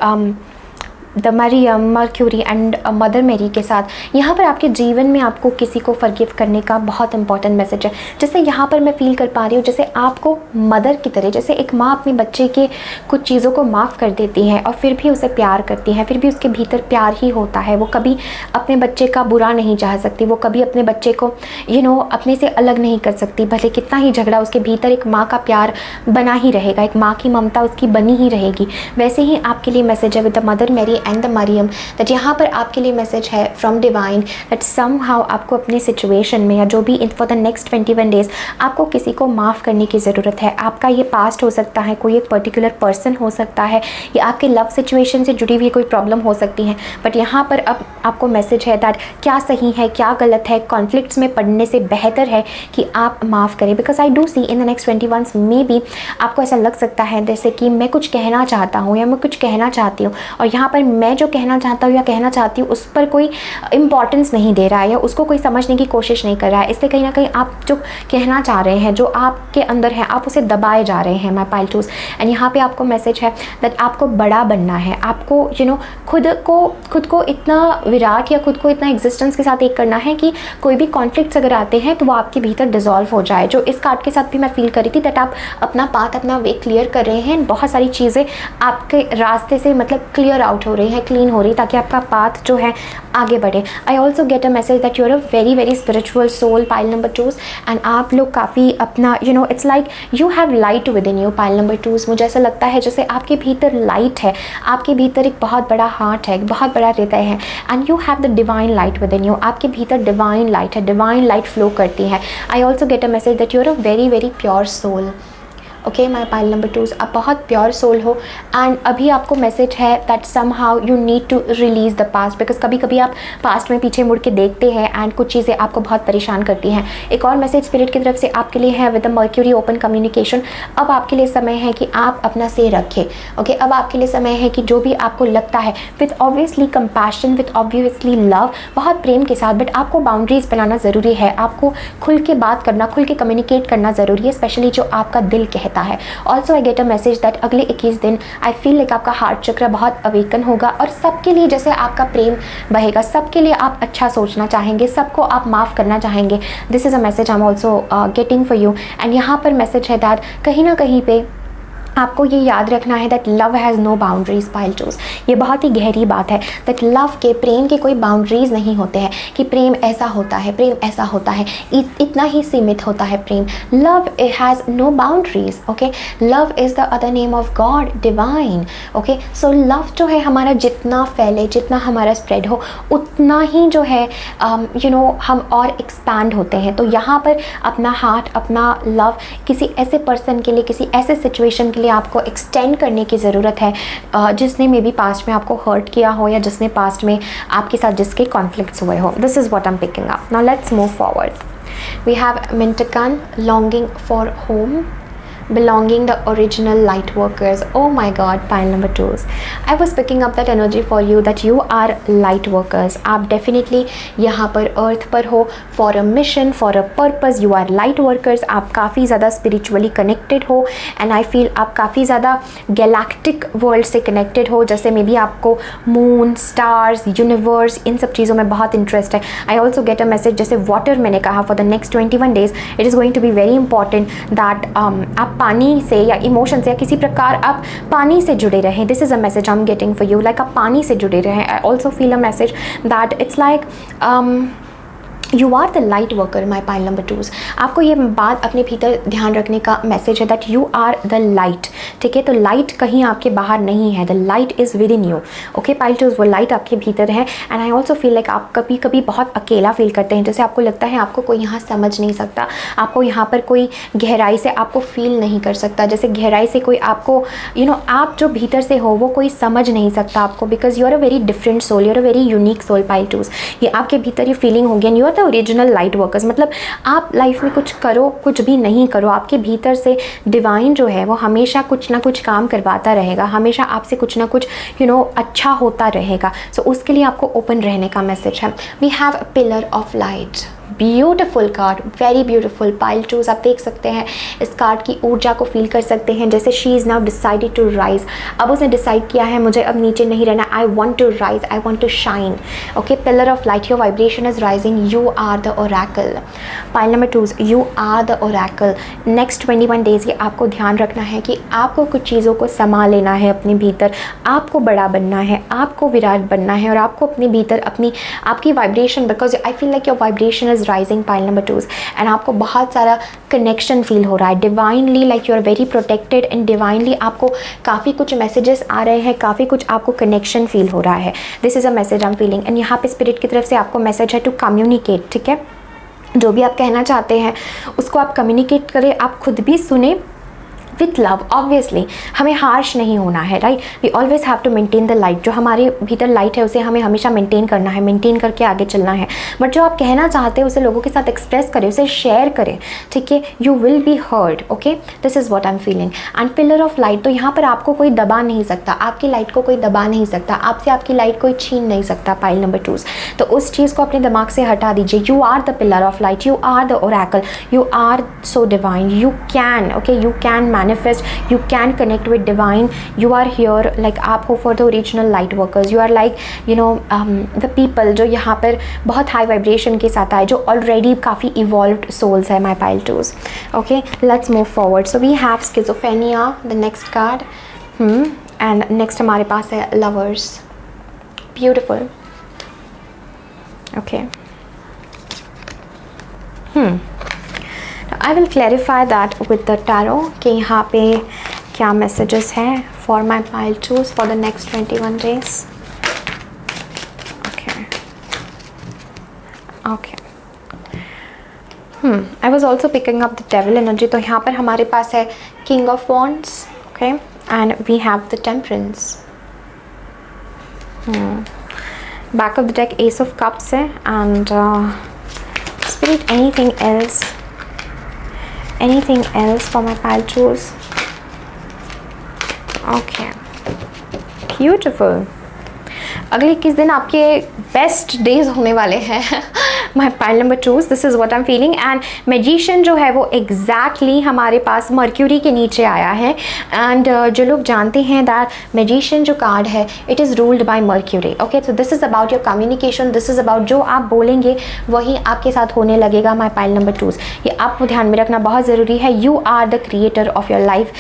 the Mariam, Mercury and mother Mary के साथ यहाँ पर आपके जीवन में आपको किसी को फॉरगिव करने का बहुत इंपॉर्टेंट मैसेज है. जैसे यहाँ पर मैं फील कर पा रही हूँ जैसे आपको मदर की तरह, जैसे एक माँ अपने बच्चे के कुछ चीज़ों को माफ़ कर देती है और फिर भी उसे प्यार करती है, फिर भी उसके भीतर प्यार ही होता है, वो कभी अपने बच्चे का बुरा नहीं चाह सकती, वो कभी अपने बच्चे को अपने से अलग नहीं कर सकती, भले कितना ही झगड़ा, उसके भीतर एक माँ का प्यार बना ही रहेगा, एक माँ की ममता उसकी बनी ही रहेगी. वैसे ही आपके लिए मैसेज है विद द मदर मेरी एंड द मरियम, दैट यहाँ पर आपके लिए मैसेज है फ्रॉम डिवाइन दैट समहाउ आपको अपने सिचुएशन में या जो भी फॉर द नेक्स्ट 21 डेज आपको किसी को माफ़ करने की ज़रूरत है. आपका ये पास्ट हो सकता है, कोई एक पर्टिकुलर पर्सन हो सकता है, या आपके लव सिचुएशन से जुड़ी हुई कोई प्रॉब्लम हो सकती है, बट यहाँ पर अब आपको मैसेज है दैट क्या सही है क्या गलत है, कॉन्फ्लिक्ट्स में पड़ने से बेहतर है कि आप माफ़ करें. Because I do see in the next 21 में भी आपको ऐसा लग सकता है जैसे कि मैं कुछ कहना चाहता हूँ या मैं कुछ कहना चाहती हूँ, और यहाँ पर मैं जो कहना चाहता हूँ या कहना चाहती हूँ उस पर कोई इंपॉर्टेंस नहीं दे रहा है या उसको कोई समझने की कोशिश नहीं कर रहा है. इसलिए कहीं ना कहीं आप जो कहना चाह रहे हैं, जो आपके अंदर है, आप उसे दबाए जा रहे हैं. माय पाइल टूज, एंड यहाँ पे आपको मैसेज है दैट आपको बड़ा बनना है, आपको खुद को इतना विराट या खुद को इतना एग्जिस्टेंस के साथ एक करना है कि कोई भी कॉन्फ्लिक्ट्स अगर आते हैं तो वो आपके भीतर डिजॉल्व हो जाए. जो इस कार्ड के साथ भी मैं फील करी थी दैट आप अपना पाथ, अपना वे क्लियर कर रहे हैं, बहुत सारी चीज़ें आपके रास्ते से मतलब क्लियर आउट हो रही हैं, क्लीन हो रही, ताकि आपका पाथ जो है आगे बढ़े. I also get a message that you are a very very spiritual soul, pile number 2, and आप लोग काफ़ी अपना it's like you have light within you. Pile number 2, मुझे ऐसा लगता है जैसे आपके भीतर लाइट है, आपके भीतर एक बहुत बड़ा हार्ट है, एक बहुत बड़ा हृदय है, and you have the divine light within you. आपके भीतर डिवाइन लाइट है, डिवाइन लाइट फ्लो करती है. I also get a message that you are a very very pure soul. Okay, my pile number 2, आप बहुत प्योर सोल हो, एंड अभी आपको मैसेज है that somehow you need to release the past. Because कभी कभी आप पास्ट में पीछे मुड़ के देखते हैं एंड कुछ चीज़ें आपको बहुत परेशान करती हैं. एक और मैसेज स्पिरिट की तरफ से आपके लिए है with the mercury, open communication. अब आपके लिए समय है कि आप अपना से रखें. ओके, अब आपके लिए समय है कि जो भी आपको लगता है with obviously compassion, with obviously love, बहुत प्रेम के साथ, बट आपको बाउंड्रीज बनाना ज़रूरी है, आपको खुल के बात करना, खुल के कम्युनिकेट करना ज़रूरी है, स्पेशली जो आपका दिल कहता है. Also I get a message that अगले 21 दिन आई फील लाइक आपका हार्ट चक्र बहुत अवेकन होगा और सबके लिए जैसे आपका प्रेम बहेगा, सबके लिए आप अच्छा सोचना चाहेंगे, सबको आप माफ़ करना चाहेंगे. This is a message I am also getting for you. And यहाँ पर मैसेज है दैट कहीं ना कहीं पे आपको ये याद रखना है that love has no boundaries. Pile twos, ये बहुत ही गहरी बात है दैट लव के, प्रेम के कोई बाउंड्रीज नहीं होते हैं कि प्रेम ऐसा होता है, प्रेम ऐसा होता है, इतना ही सीमित होता है प्रेम. Love has no boundaries. Okay, love is the other name of God, divine. Okay, so love जो है हमारा जितना फैले, जितना हमारा स्प्रेड हो, उतना ही जो है हम और एक्सपैंड होते हैं. तो यहाँ पर अपना हार्ट, अपना लव किसी ऐसे पर्सन के लिए, किसी ऐसे सिचुएशन के लिए आपको एक्सटेंड करने की ज़रूरत है, जिसने मे बी पास्ट में आपको हर्ट किया हो या जिसने पास्ट में आपके साथ जिसके कॉन्फ्लिक्ट्स हुए हो. This is what I am picking up. Now let's move forward. We have Mintakan, longing for home, belonging the original light workers. Oh my god, pile number 2s. I was picking up that energy for you that you are light workers. आप definitely यहाँ पर earth पर हो for a mission, for a purpose. You are light workers. आप काफ़ी ज़्यादा spiritually connected हो and I feel आप काफ़ी ज़्यादा galactic world से connected हो. जैसे मे बी आपको moon, stars, universe इन सब चीज़ों में बहुत interest है. I also get a message जैसे water मैंने कहा for the next 21 days it is going to be very important that आप पानी से या इमोशन से या किसी प्रकार आप पानी से जुड़े रहें. This is a message I am getting for you, like आप पानी से जुड़े रहें. I also feel a message that it's like you are the light worker my pile number 2s. आपको ये बात अपने भीतर ध्यान रखने का मैसेज है that you are the light. ठीक है, तो लाइट कहीं आपके बाहर नहीं है, the light is within you. Okay pile 2s, वो लाइट आपके भीतर है. And I also feel like आप कभी कभी बहुत अकेला फील करते हैं, जैसे आपको लगता है आपको कोई यहाँ समझ नहीं सकता, आपको यहाँ पर कोई गहराई से आपको फील नहीं कर सकता, जैसे गहराई से कोई आपको आप जो भीतर से हो वो कोई समझ नहीं सकता आपको, because you are a very different soul, you are a very unique soul pile 2s. ये आपके भीतर ये फीलिंग होगी and you are the original light workers. मतलब आप लाइफ में कुछ करो कुछ भी नहीं करो, आपके भीतर से डिवाइन जो है वो हमेशा कुछ ना कुछ काम करवाता रहेगा, हमेशा आपसे कुछ ना कुछ अच्छा होता रहेगा. सो उसके लिए आपको ओपन रहने का मैसेज है. We have a pillar of light. Beautiful card, very beautiful pile 2s. आप देख सकते हैं इस कार्ड की ऊर्जा को फील कर सकते हैं, जैसे she is now decided to rise. अब उसने डिसाइड किया है मुझे अब नीचे नहीं रहना, I want to rise, I want to shine. Okay, pillar of light, your vibration is rising, you are the oracle. Pile number 2s, you are the oracle. Next 21 days ये आपको ध्यान रखना है कि आपको कुछ चीज़ों को संभाल लेना है अपने भीतर, आपको बड़ा बनना है, आपको विराट बनना है और आपको अपने भीतर आपकी vibration, because I feel like your vibration is rising pile number 2s. And आपको बहुत सारा कनेक्शन फील हो रहा है divinely, like you are very protected and divinely आपको काफ़ी कुछ मैसेजेस आ रहे हैं, काफ़ी कुछ आपको कनेक्शन फील हो रहा है. This is a message I am feeling. And यहाँ पे स्पिरिट की तरफ से आपको मैसेज है टू कम्युनिकेट. ठीक है, जो भी आप कहना चाहते हैं उसको आप कम्युनिकेट करें, आप खुद भी सुने विथ लव. ऑब्वियसली हमें हार्श नहीं होना है, right. We always have to maintain the light. जो हमारे भीतर लाइट है उसे हमें हमेशा मेंटेन करना है, मेंटेन करके आगे चलना है. बट जो आप कहना चाहते हैं उसे लोगों के साथ एक्सप्रेस करें, उसे शेयर करें. ठीक है, you will B heard. Okay, this is what I am feeling. And pillar of light, तो यहाँ पर आपको कोई दबा नहीं सकता, आपकी लाइट को कोई दबा नहीं सकता, आपसे आपकी लाइट कोई छीन नहीं सकता पाइल नंबर 2s. तो उस चीज़ को अपने दिमाग से हटा दीजिए. You are the pillar of light, you are the oracle, you are so divine, you can, okay, you can manifest, you can connect with divine. You are here like आप हो for the original light workers. You are like the people जो यहाँ पर बहुत high vibration के साथ आए, जो already काफ़ी evolved souls है my pile 2s. Okay, let's move forward. So we have schizophrenia, the next card. And next हमारे पास है lovers. Beautiful. Okay. I will clarify that with the tarot कि यहाँ पे क्या messages हैं for my pile 2s for the next 21 days. Okay. I was also picking up the devil energy. तो यहाँ पर हमारे पास है King of Wands, okay, and we have the Temperance. Back of the deck Ace of Cups है and Spirit, anything else for my pile 2s? Okay, beautiful. अगले 21 दिन आपके बेस्ट डेज होने वाले हैं my pile number 2s. This is what I am feeling. And magician जो है वो एग्जैक्टली हमारे पास मर्क्यूरी के नीचे आया है. एंड जो लोग जानते हैं दैट मैजिशियन जो कार्ड है it is ruled by mercury. Okay, so this is about your communication, this is about जो आप बोलेंगे वही आपके साथ होने लगेगा माई पाइल नंबर 2s. ये आपको ध्यान में रखना बहुत ज़रूरी है. You are the creator of your life.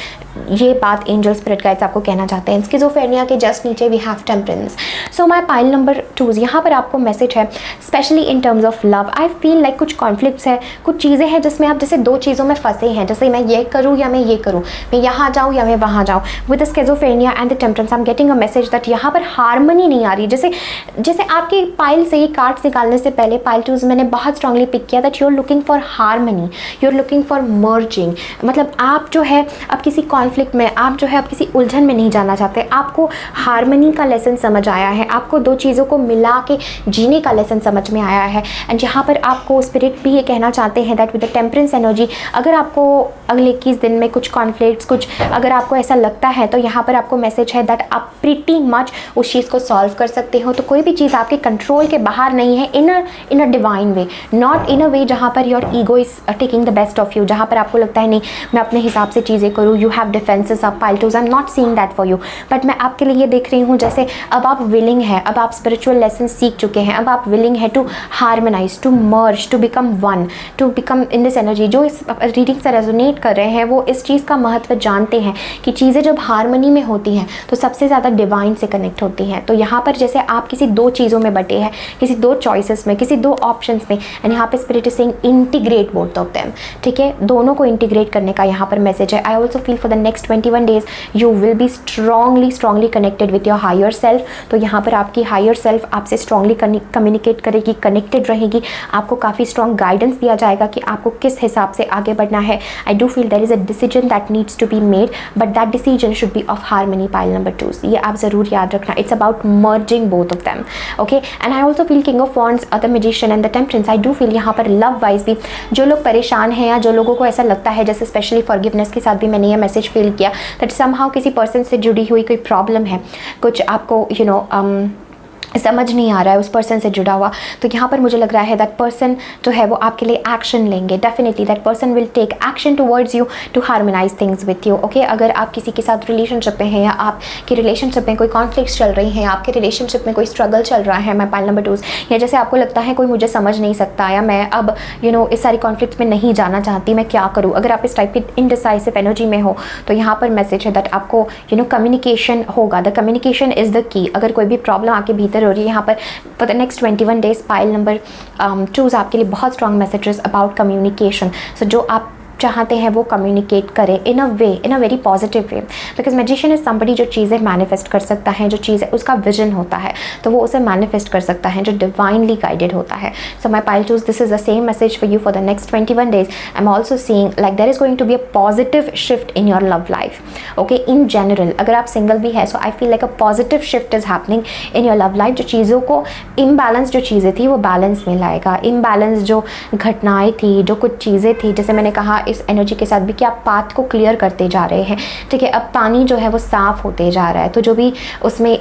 ये बात एंजल स्पिरिट गाइड्स आपको कहना चाहते हैं. स्किज़ोफ्रेनिया के जस्ट नीचे we have temperance. So my pile number 2, यहाँ पर आपको मैसेज है specially in terms of love. I feel like कुछ कॉन्फ्लिक्ट्स है, कुछ चीज़ें हैं जिसमें आप जैसे दो चीज़ों में फंसे हैं, जैसे मैं ये करूँ या मैं ये करूँ, मैं यहाँ जाऊँ या मैं वहाँ जाऊँ। With schizophrenia and the temperance I am getting a message that यहाँ पर हारमनी नहीं आ रही। जैसे आपकी पाइल से ही कार्ड्स निकालने से पहले पाइल 2 मैंने बहुत स्ट्रांगली पिक किया that you are looking for harmony, you are looking for merging. मतलब आप जो है अब किसी कॉन्फ्लिक्ट में, आप जो है अब किसी उलझन में नहीं जाना चाहते, आपको हारमनी का लेसन समझ आया है, आपको दो चीज़ों को मिला के जीने का लेसन समझ में आया है। एंड यहाँ पर आपको स्पिरिट भी ये कहना चाहते हैं that with the temperance energy, अगर आपको अगले 21 दिन में कुछ कॉन्फ्लिक्ट्स, कुछ अगर आपको ऐसा लगता है तो यहाँ पर आपको मैसेज है दैट आप प्रीटी मच उस चीज़ को सॉल्व कर सकते हो। तो कोई भी चीज़ आपके कंट्रोल के बाहर नहीं है, इन a divine way, not in a वे जहाँ per your ego is taking the best of you, जहाँ पर आपको लगता है नहीं मैं अपने हिसाब से चीज़ें करूँ, you have defences of pile 2। I am not seeing that for you, but मैं आपके लिए ये देख रही हूँ जैसे अब आप विलिंग है, अब आप स्पिरिचुअल लेसन सीख चुके हैं, अब आप विलिंग है to harmonize, to merge, to become one, to become in this energy. जो इस रीडिंग से रेजोनेट कर रहे हैं वो इस चीज़ का महत्व जानते हैं कि चीज़ें जब हार्मनी में होती हैं तो सबसे ज़्यादा डिवाइन से कनेक्ट होती हैं। तो यहाँ पर जैसे आप किसी दो चीज़ों में बटे हैं, किसी दो चॉइसेस में, किसी दो ऑप्शंस में, एंड यहाँ पे spirit is saying integrate both of them. ठीक है, दोनों को इंटीग्रेट करने का यहाँ पर मैसेज है। I also feel for the next 21 days you will be strongly connected with your higher self. तो यहाँ पर आपकी हायर सेल्फ आपसे स्ट्रांगली कम्युनिकेट करेगी, कनेक्टेड रहेगी, आपको काफ़ी स्ट्रॉन्ग गाइडेंस दिया जाएगा कि आपको किस हिसाब से आगे बढ़ना है। I do feel there is a decision that needs to be made, but that decision should be of harmony, pile number 2। ये आप ज़रूर याद रखना, it's about merging both of them. Okay, and I also feel king of wands, the magician and the temperance. I do feel यहाँ पर लव वाइज भी जो लोग परेशान हैं या जो लोगों को ऐसा लगता है, जैसे स्पेशली फॉरगिवनेस के साथ भी मैंने ये मैसेज फील किया दैट समहाउ किसी पर्सन से जुड़ी हुई कोई प्रॉब्लम है, कुछ आपको समझ नहीं आ रहा है उस पर्सन से जुड़ा हुआ, तो यहाँ पर मुझे लग रहा है दैट पर्सन जो है वो आपके लिए एक्शन लेंगे। Definitely that person will take action towards you to harmonize things with you. Okay, अगर आप किसी के साथ रिलेशनशिप में हैं या आपकी रिलेशनशिप में कोई कॉन्फ्लिक्ट्स चल रही हैं, आपके रिलेशनशिप में कोई स्ट्रगल चल रहा है, मैं पाइल नंबर 2, या जैसे आपको लगता है कोई मुझे समझ नहीं सकता या मैं अब इस सारी कॉन्फ्लिक्ट्स में नहीं जाना चाहती, मैं क्या करूँ, अगर आप इस टाइप की इनडिसाइसिव एनर्जी में हो तो यहाँ पर मैसेज है दैट आपको कम्युनिकेशन होगा। The communication is the key. अगर कोई भी प्रॉब्लम आपके भीतर हो रही है, यहाँ पर for the next 21 days pile number 2 आपके लिए बहुत strong messages about communication. So जो आप चाहते हैं वो कम्युनिकेट करें in a very positive way, because magician is somebody जो चीज़ें मैनिफेस्ट कर सकता है, जो चीज़ें उसका विजन होता है तो वो उसे मैनिफेस्ट कर सकता है, जो डिवाइनली गाइडेड होता है। So my pile 2, this is the same message for you for the next 21 days. I am also seeing like there is going to be a positive shift in your love life. Okay, in general अगर आप सिंगल भी है, so I feel like a positive shift is happening in your love life. जो चीज़ों को इम्बैलेंस जो चीज़ें थी वो बैलेंस में लाएगा। इम्बैलेंस जो घटनाएं थी, जो कुछ चीज़ें थी, जैसे मैंने कहा इस एनर्जी के साथ भी कि आप पाथ को क्लियर करते जा रहे हैं। ठीक है, अब पानी जो है वो साफ़ होते जा रहा है, तो जो भी उसमें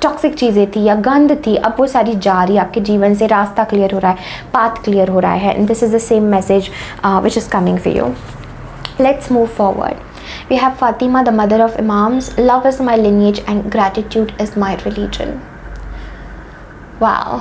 टॉक्सिक चीज़ें थी या गंद थी, अब वो सारी जा रही है आपके जीवन से, रास्ता क्लियर हो रहा है, पाथ क्लियर हो रहा है। And this is the same message which is coming for you. Let's move forward. We have Fatima, the mother of imams. Love is my lineage and gratitude is my religion. Wow.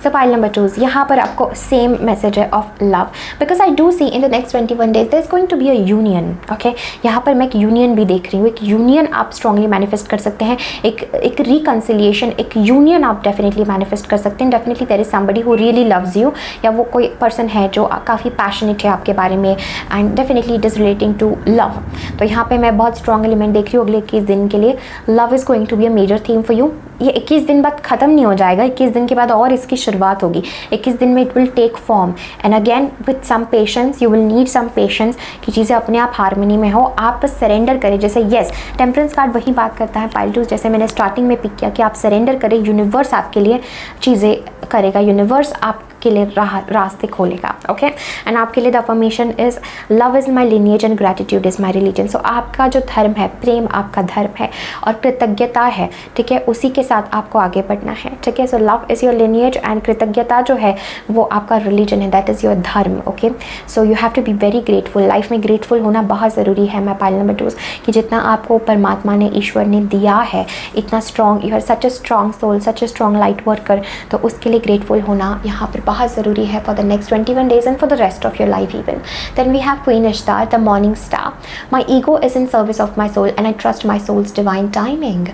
So pile number 2, यहाँ पर आपको सेम मैसेज है of love, because I do see in the next 21 days there is going to be a union. Okay, यहाँ पर मैं एक यूनियन भी देख रही हूँ, एक यूनियन आप स्ट्रांगली मैनिफेस्ट कर सकते हैं, एक रिकन्सिलिएशन, एक यूनियन आप डेफिनेटली मैनिफेस्ट कर सकते हैं। Definitely there is somebody who really loves you, या वो कोई पर्सन है जो काफ़ी पैशनेट है आपके बारे में, and definitely it is relating to love. तो यहाँ पर मैं बहुत स्ट्रॉन्ग एलिमेंट देख रही हूँ अगले 21 दिन के लिए। Love is going to be a major theme for you. ये 21 दिन बाद ख़त्म नहीं हो जाएगा, 21 दिन के बाद और इसकी शुरुआत होगी। 21 दिन में it will take form, and again with some patience, you will need some patience कि चीज़ें अपने आप हार्मनी में हो। आप बस सरेंडर करें। जैसे येस, टेम्परेंस कार्ड वही बात करता है पाइल 2, जैसे मैंने स्टार्टिंग में पिक किया कि आप सरेंडर करें, यूनिवर्स आपके लिए चीज़ें करेगा, यूनिवर्स आपके लिए रास्ते खोलेगा। ओके, एंड आपके लिए the affirmation is love is my lineage and gratitude is my religion. So आपका जो धर्म है, प्रेम आपका धर्म है और कृतज्ञता है, ठीक है, उसी के साथ आपको आगे बढ़ना है। ठीक है, so love is your lineage and कृतज्ञता जो है वो आपका रिलीजन है, that is your dharma. Okay, so you have to be very grateful. Life में ग्रेटफुल होना बहुत ज़रूरी है। मैं पाइल नंबर 2 कि जितना आपको परमात्मा ने, ईश्वर ने दिया है, इतना strong, you are such a strong soul, such a strong light worker, तो उसके लिए ग्रेटफुल होना यहाँ पर बहुत ज़रूरी है for the next 21 days and for the rest of your life even. Then we have queen Ishtar, the morning star. My ego is in service of my soul and I trust my soul's divine timing.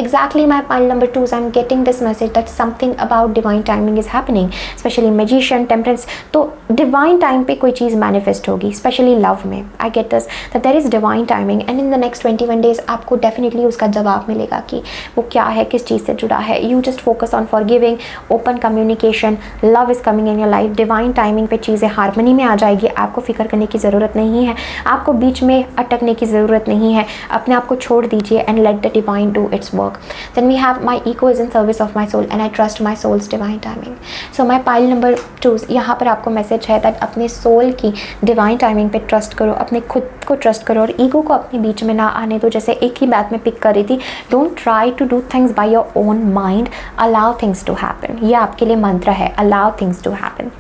Exactly my pile number 2, so I'm getting this message that something about divine timing is happening, especially magician, temperance. तो divine time पे कोई चीज़ manifest होगी, especially love में. I get this that there is divine timing and in the next 21 days आपको definitely उसका जवाब मिलेगा कि वो क्या है, किस चीज़ से जुड़ा है. You just focus on forgiving, open communication, love is coming in your life. Divine timing पे चीज़ें harmony में आ जाएगी. आपको फिक्र करने की ज़रूरत नहीं है, आपको बीच में अटकने की ज़रूरत नहीं है. अपने आप को छोड़ दीजिए and let the divine do its work. Then we have my ego is in service of my soul and I trust my soul's divine timing. So my pile number 2, यहाँ पर आपको मैसेज है that अपने सोल की डिवाइन टाइमिंग पे ट्रस्ट करो, अपने खुद को ट्रस्ट करो और ईगो को अपने बीच में ना आने दो. जैसे एक ही बात में पिक कर रही थी, don't try to do things by your own mind, allow things to happen. ये आपके लिए मंत्र है, allow things to happen.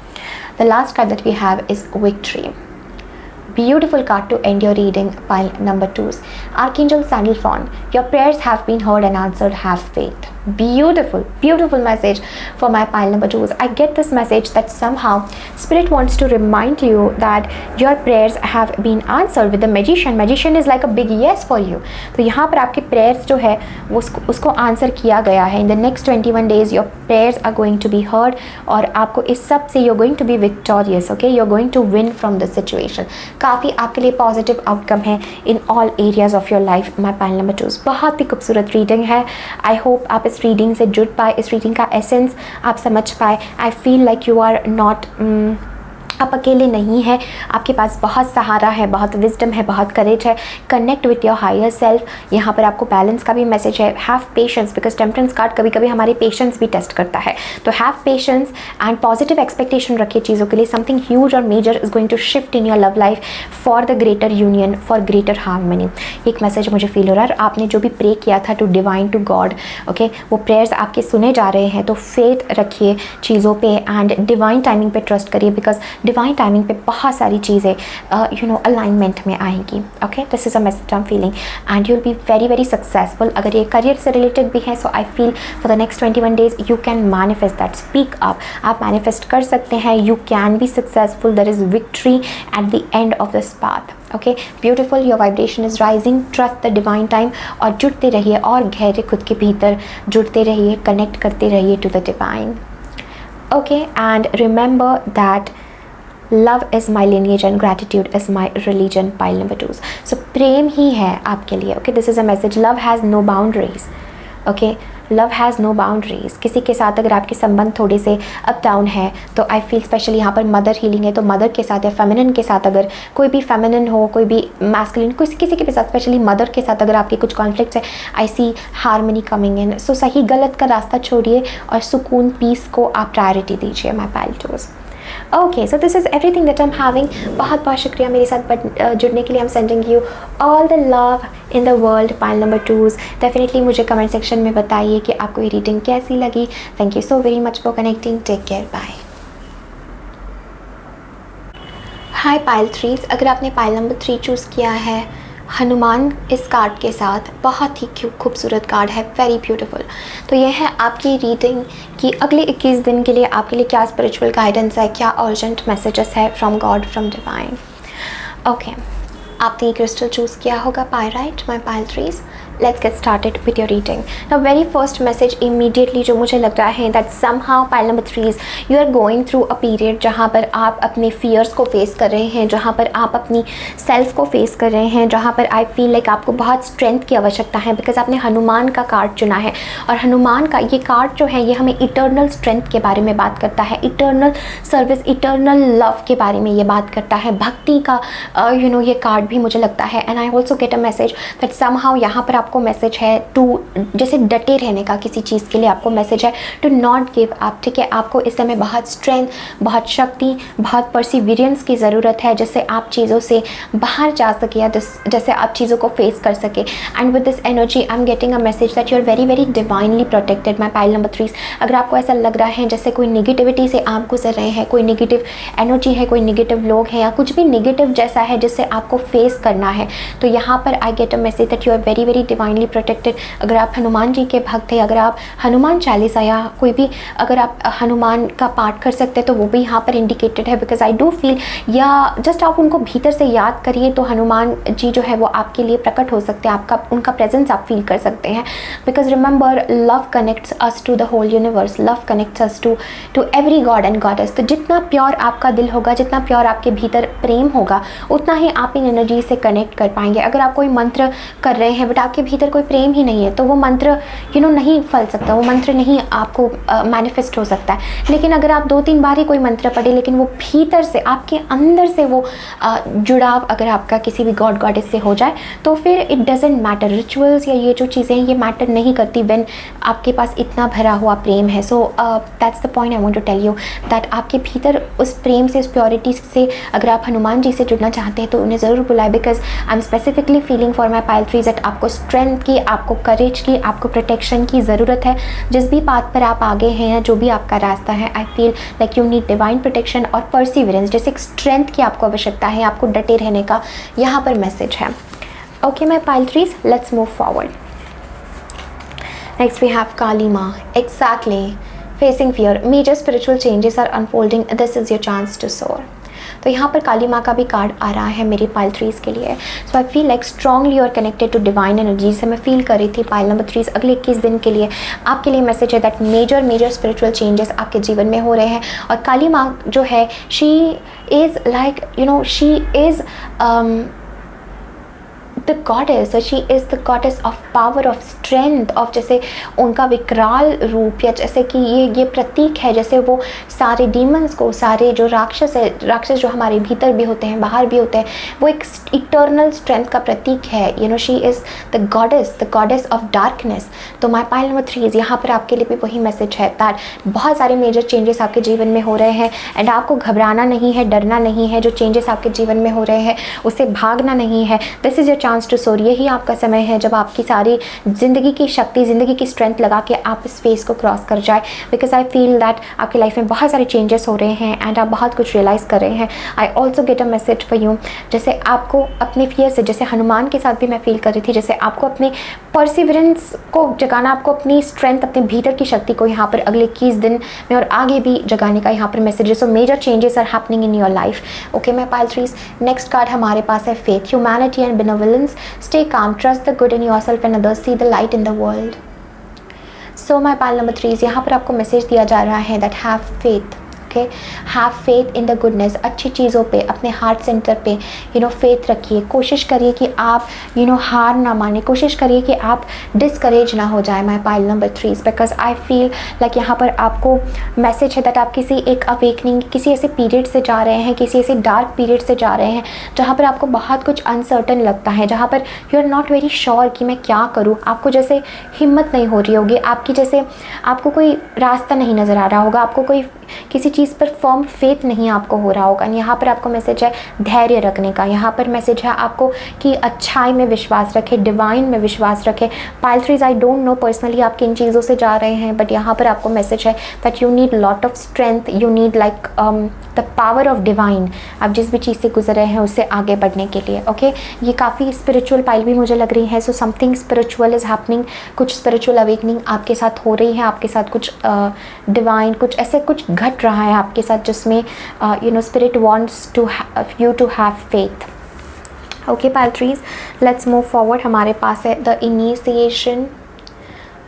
The last card that we have is victory. Beautiful card to end your reading, pile number 2. Archangel Sandalphon, your prayers have been heard and answered, have faith. Beautiful, beautiful message for my pile number 2. I get this message that somehow Spirit wants to remind you that your prayers have been answered with the magician. Magician is like a big yes for you. तो यहाँ पर आपके prayers जो है वो उसको आंसर किया गया है. In the next 21 days your prayers are going to be heard और आपको इस सब से you're going to be victorious. Okay, you're going to win from the situation. काफ़ी आपके लिए पॉजिटिव आउटकम है in all areas of your life. My pile number 2 बहुत ही खूबसूरत रीडिंग है. आई होप आप इस रीडिंग से जुड़ पाए, इस रीडिंग का एसेंस आप समझ पाए. I feel like you are not, आप अकेले नहीं हैं, आपके पास बहुत सहारा है, बहुत विजडम है, बहुत करेज है. Connect with your higher self. यहाँ पर आपको बैलेंस का भी मैसेज है. Have patience, because temperance card कभी कभी हमारे पेशेंस भी टेस्ट करता है. तो have patience and positive expectation रखिए चीज़ों के लिए. समथिंग ह्यूज और major is going to shift in your love life for the greater union, for greater harmony. एक मैसेज मुझे फील हो रहा है. आपने जो भी प्रे किया था to divine, to God, okay, वो प्रेयर्स आपके सुने जा रहे हैं. तो फेथ रखिए चीज़ों पे एंड डिवाइन टाइमिंग पे ट्रस्ट करिए, बिकॉज डिवाइन टाइमिंग पे बहुत सारी चीज़ें अलाइनमेंट में आएंगी. Okay, this is a message I am feeling and you will be very very successful. अगर ये करियर से रिलेटेड भी है, so I feel for the next 21 days you can manifest that. Speak up, आप मैनिफेस्ट कर सकते हैं. You can be successful. There is victory at the end of this path. Okay, beautiful, your vibration is rising. Trust the divine time और जुड़ते रहिए और गहरे खुद के भीतर जुड़ते रहिए, कनेक्ट करते रहिए to the divine. Okay, and remember that love is my lineage and gratitude is my religion, pile number 2. So प्रेम ही है आपके लिए. Okay, this is a message. Love has no boundaries. Okay, love has no boundaries. किसी के साथ अगर आपके संबंध थोड़े से अप डाउन है तो आई फील स्पेशली यहाँ पर मदर हीलिंग है, तो मदर के साथ या फेमिनिन के साथ, अगर कोई भी फेमिनिन हो, कोई भी मैस्कुलिन, किसी के साथ, स्पेशली मदर के साथ अगर आपके कुछ कॉन्फ्लिक्ट्स है, आई सी हार्मनी कमिंग इन. सो सही गलत का रास्ता छोड़िए और सुकून, पीस को आप प्रायोरिटी दीजिए. My pile 2. Okay, so this is everything that I am having. बहुत बहुत शुक्रिया मेरे साथ जुड़ने के लिए. I am sending you all the love in the world, pile number 2. Definitely मुझे कमेंट सेक्शन में बताइए कि आपको ये रीडिंग कैसी लगी. Thank you so very much for connecting. Take care, bye. Hi pile 3, अगर आपने पाइल नंबर 3 चूज़ किया है, हनुमान इस कार्ड के साथ बहुत ही खूबसूरत कार्ड है, वेरी ब्यूटीफुल. तो ये है आपकी रीडिंग कि अगले 21 दिन के लिए आपके लिए क्या स्पिरिचुअल गाइडेंस है, क्या अर्जेंट मैसेजेस है from God, from divine. Okay, आपने क्रिस्टल चूज़ किया होगा pyrite, my pile 3. Let's get started with your reading. The very first message immediately जो मुझे लग रहा है that somehow pile number 3 you are going through a period जहाँ पर आप अपने फियर्स को फेस कर रहे हैं, जहाँ पर आप अपनी सेल्फ को फेस कर रहे हैं, जहाँ पर आई फील लाइक आपको बहुत स्ट्रेंथ की आवश्यकता है, बिकॉज आपने हनुमान का कार्ड चुना है. और हनुमान का ये कार्ड जो है ये हमें इटर्नल स्ट्रेंथ के बारे में बात करता है, इटर्नल सर्विस, इटर्नल लव के बारे में ये बात करता है, भक्ति का ये कार्ड भी मुझे लगता है. And I also get a message that somehow यहाँ पर आपको मैसेज है टू, जैसे डटे रहने का किसी चीज़ के लिए आपको मैसेज है टू नॉट गिव अप. ठीक है, आपको इस समय बहुत स्ट्रेंथ, बहुत शक्ति, बहुत परसिवियरेंस की ज़रूरत है, जिससे आप चीज़ों से बाहर जा सके या जैसे आप चीज़ों को फेस कर सके. And with this energy I am getting a message that you are very very divinely protected. My pile number 3, अगर आपको ऐसा लग रहा है जैसे कोई निगेटिविटी से आप गुजर रहे हैं, कोई निगेटिव एनर्जी है, कोई निगेटिव लोग हैं या कुछ भी निगेटिव जैसा है जिससे आपको फेस करना है, तो यहाँ पर I get a message that you are very very divinely protected. अगर आप हनुमान जी के भक्त हैं, अगर आप हनुमान चालीसा या कोई भी अगर आप हनुमान का पाठ कर सकते हैं तो वो भी यहाँ पर इंडिकेटेड है, बिकॉज आई डू फील, या जस्ट आप उनको भीतर से याद करिए तो हनुमान जी जो है वो आपके लिए प्रकट हो सकते हैं, आपका उनका प्रेजेंस आप फील कर सकते हैं। Because remember, love connects us to the whole universe, love connects us to every god and goddess. तो जितना प्योर आपका दिल होगा, जितना प्योर आपके भीतर प्रेम होगा, उतना ही आप इन एनर्जी से कनेक्ट कर पाएंगे। अगर आप कोई मंत्र कर रहे हैं बट आपके भीतर कोई प्रेम ही नहीं है तो वो मंत्र नहीं फल सकता, वो मंत्र नहीं आपको मैनिफेस्ट हो सकता है। लेकिन अगर आप 2-3 बार ही कोई मंत्र पढ़े लेकिन वो भीतर से आपके अंदर से वो जुड़ाव अगर आपका किसी भी गॉड गॉडेस से हो जाए तो फिर इट डजेंट मैटर, रिचुअल्स या ये जो चीज़ें हैं ये मैटर नहीं करती व्हेन आपके पास इतना भरा हुआ प्रेम है। So that's the point I want to tell you, that आपके भीतर उस प्रेम से, उस प्योरिटी से अगर आप हनुमान जी से जुड़ना चाहते हैं तो उन्हें ज़रूर बुलाएं। Because I am specifically feeling for my pile 3 that आपको स्ट्रेंथ की, आपको करेज की, आपको प्रोटेक्शन की ज़रूरत है। जिस भी पाथ पर आप आगे हैं या जो भी आपका रास्ता है, आई feel like you need divine protection और परसिवरेंस, जैसे एक स्ट्रेंथ की आपको आवश्यकता है, आपको डटे रहने का यहाँ पर मैसेज है। Okay my pile 3, let's move forward. Next we have Kali माँ। Exactly, facing fear, major spiritual changes are unfolding, this is your chance to soar. तो यहाँ पर काली माँ का भी कार्ड आ रहा है मेरी पाइल 3 के लिए। सो आई फील लाइक स्ट्रांगली और कनेक्टेड टू डिवाइन एनर्जी से मैं फील कर रही थी पाइल नंबर 3 अगले 21 दिन के लिए आपके लिए मैसेज है दैट मेजर स्पिरिचुअल चेंजेस आपके जीवन में हो रहे हैं। और काली माँ जो है, she is like she is the goddess, she is the goddess of power, of strength, of जैसे उनका विकराल रूप, या जैसे कि ये प्रतीक है जैसे वो सारे डीमंस को, सारे जो राक्षस जो हमारे भीतर भी होते हैं बाहर भी होते हैं, वो एक इटर्नल स्ट्रेंथ का प्रतीक है। She is the goddess of darkness. तो माई पाइल नंबर 3 यहाँ पर आपके लिए भी वही मैसेज है दैट बहुत सारे मेजर चेंजेस आपके जीवन में हो रहे हैं एंड आपको घबराना नहीं है, डरना नहीं है। जो चेंजेस आपके जीवन में हो रहे हैं उससे भागना नहीं है। This is your chance to soar. यही आपका समय है जब आपकी सारी ज़िंदगी की शक्ति, ज़िंदगी की स्ट्रेंथ लगा के आप इस फेस को क्रॉस कर जाए। बिकॉज आई फील दैट आपकी लाइफ में बहुत सारे चेंजेस हो रहे हैं एंड आप बहुत कुछ रियलाइज़ कर रहे हैं। I also get a message for you, जैसे आपको अपने फियर से, जैसे हनुमान के साथ भी मैं फील कर रही थी, जैसे आपको अपने परसिवरेंस को जगाना, आपको अपनी स्ट्रेंथ, अपने भीतर की शक्ति को यहाँ पर अगले 21 दिन में और आगे भी जगाने का यहाँ पर मैसेज है। So major changes are happening in your life. Okay my pile 3, next card हमारे पास है faith, humanity and benevolence, stay calm, trust the good in yourself and others, see the light in the world. So my pile number 3 यहाँ पर आपको मैसेज दिया जा रहा है that have faith. Have faith in the goodness, अच्छी चीज़ों पे, अपने हार्ट सेंटर पे फेथ रखिए। कोशिश करिए कि आप हार ना माने, कोशिश करिए कि आप डिस्करेज ना हो जाए my pile number 3, because I feel like यहाँ पर आपको मैसेज है दैट आप किसी एक अवेकनिंग, किसी ऐसे पीरियड से जा रहे हैं, किसी ऐसे डार्क पीरियड से जा रहे हैं जहाँ पर आपको बहुत कुछ अनसर्टन लगता है, जहाँ पर you are not very sure कि मैं क्या करूँ। आपको जैसे हिम्मत नहीं हो रही होगी, आपकी जैसे आपको कोई रास्ता नहीं नज़र आ रहा होगा, आपको कोई किसी चीज़ पर फर्म फेथ नहीं आपको हो रहा होगा। यहाँ पर आपको मैसेज है धैर्य रखने का, यहाँ पर मैसेज है आपको कि अच्छाई में विश्वास रखें, डिवाइन में विश्वास रखें। Pile 3 I don't know personally आप किन चीज़ों से जा रहे हैं, बट यहाँ पर आपको मैसेज है that you need lot of strength, you need like the power of divine. आप जिस भी चीज़ से गुजर रहे हैं उससे आगे बढ़ने के लिए। ओके ये काफ़ी स्पिरिचुअल पाइल भी मुझे लग रही है। So something spiritual is happening, कुछ स्पिरिचुअल अवेकनिंग आपके साथ हो रही है, आपके साथ कुछ डिवाइन कुछ ऐसे कुछ घट रहा है आपके साथ जिसमें spirit wants to you to have faith. Okay pile 3 let's move forward. हमारे पास है the initiation,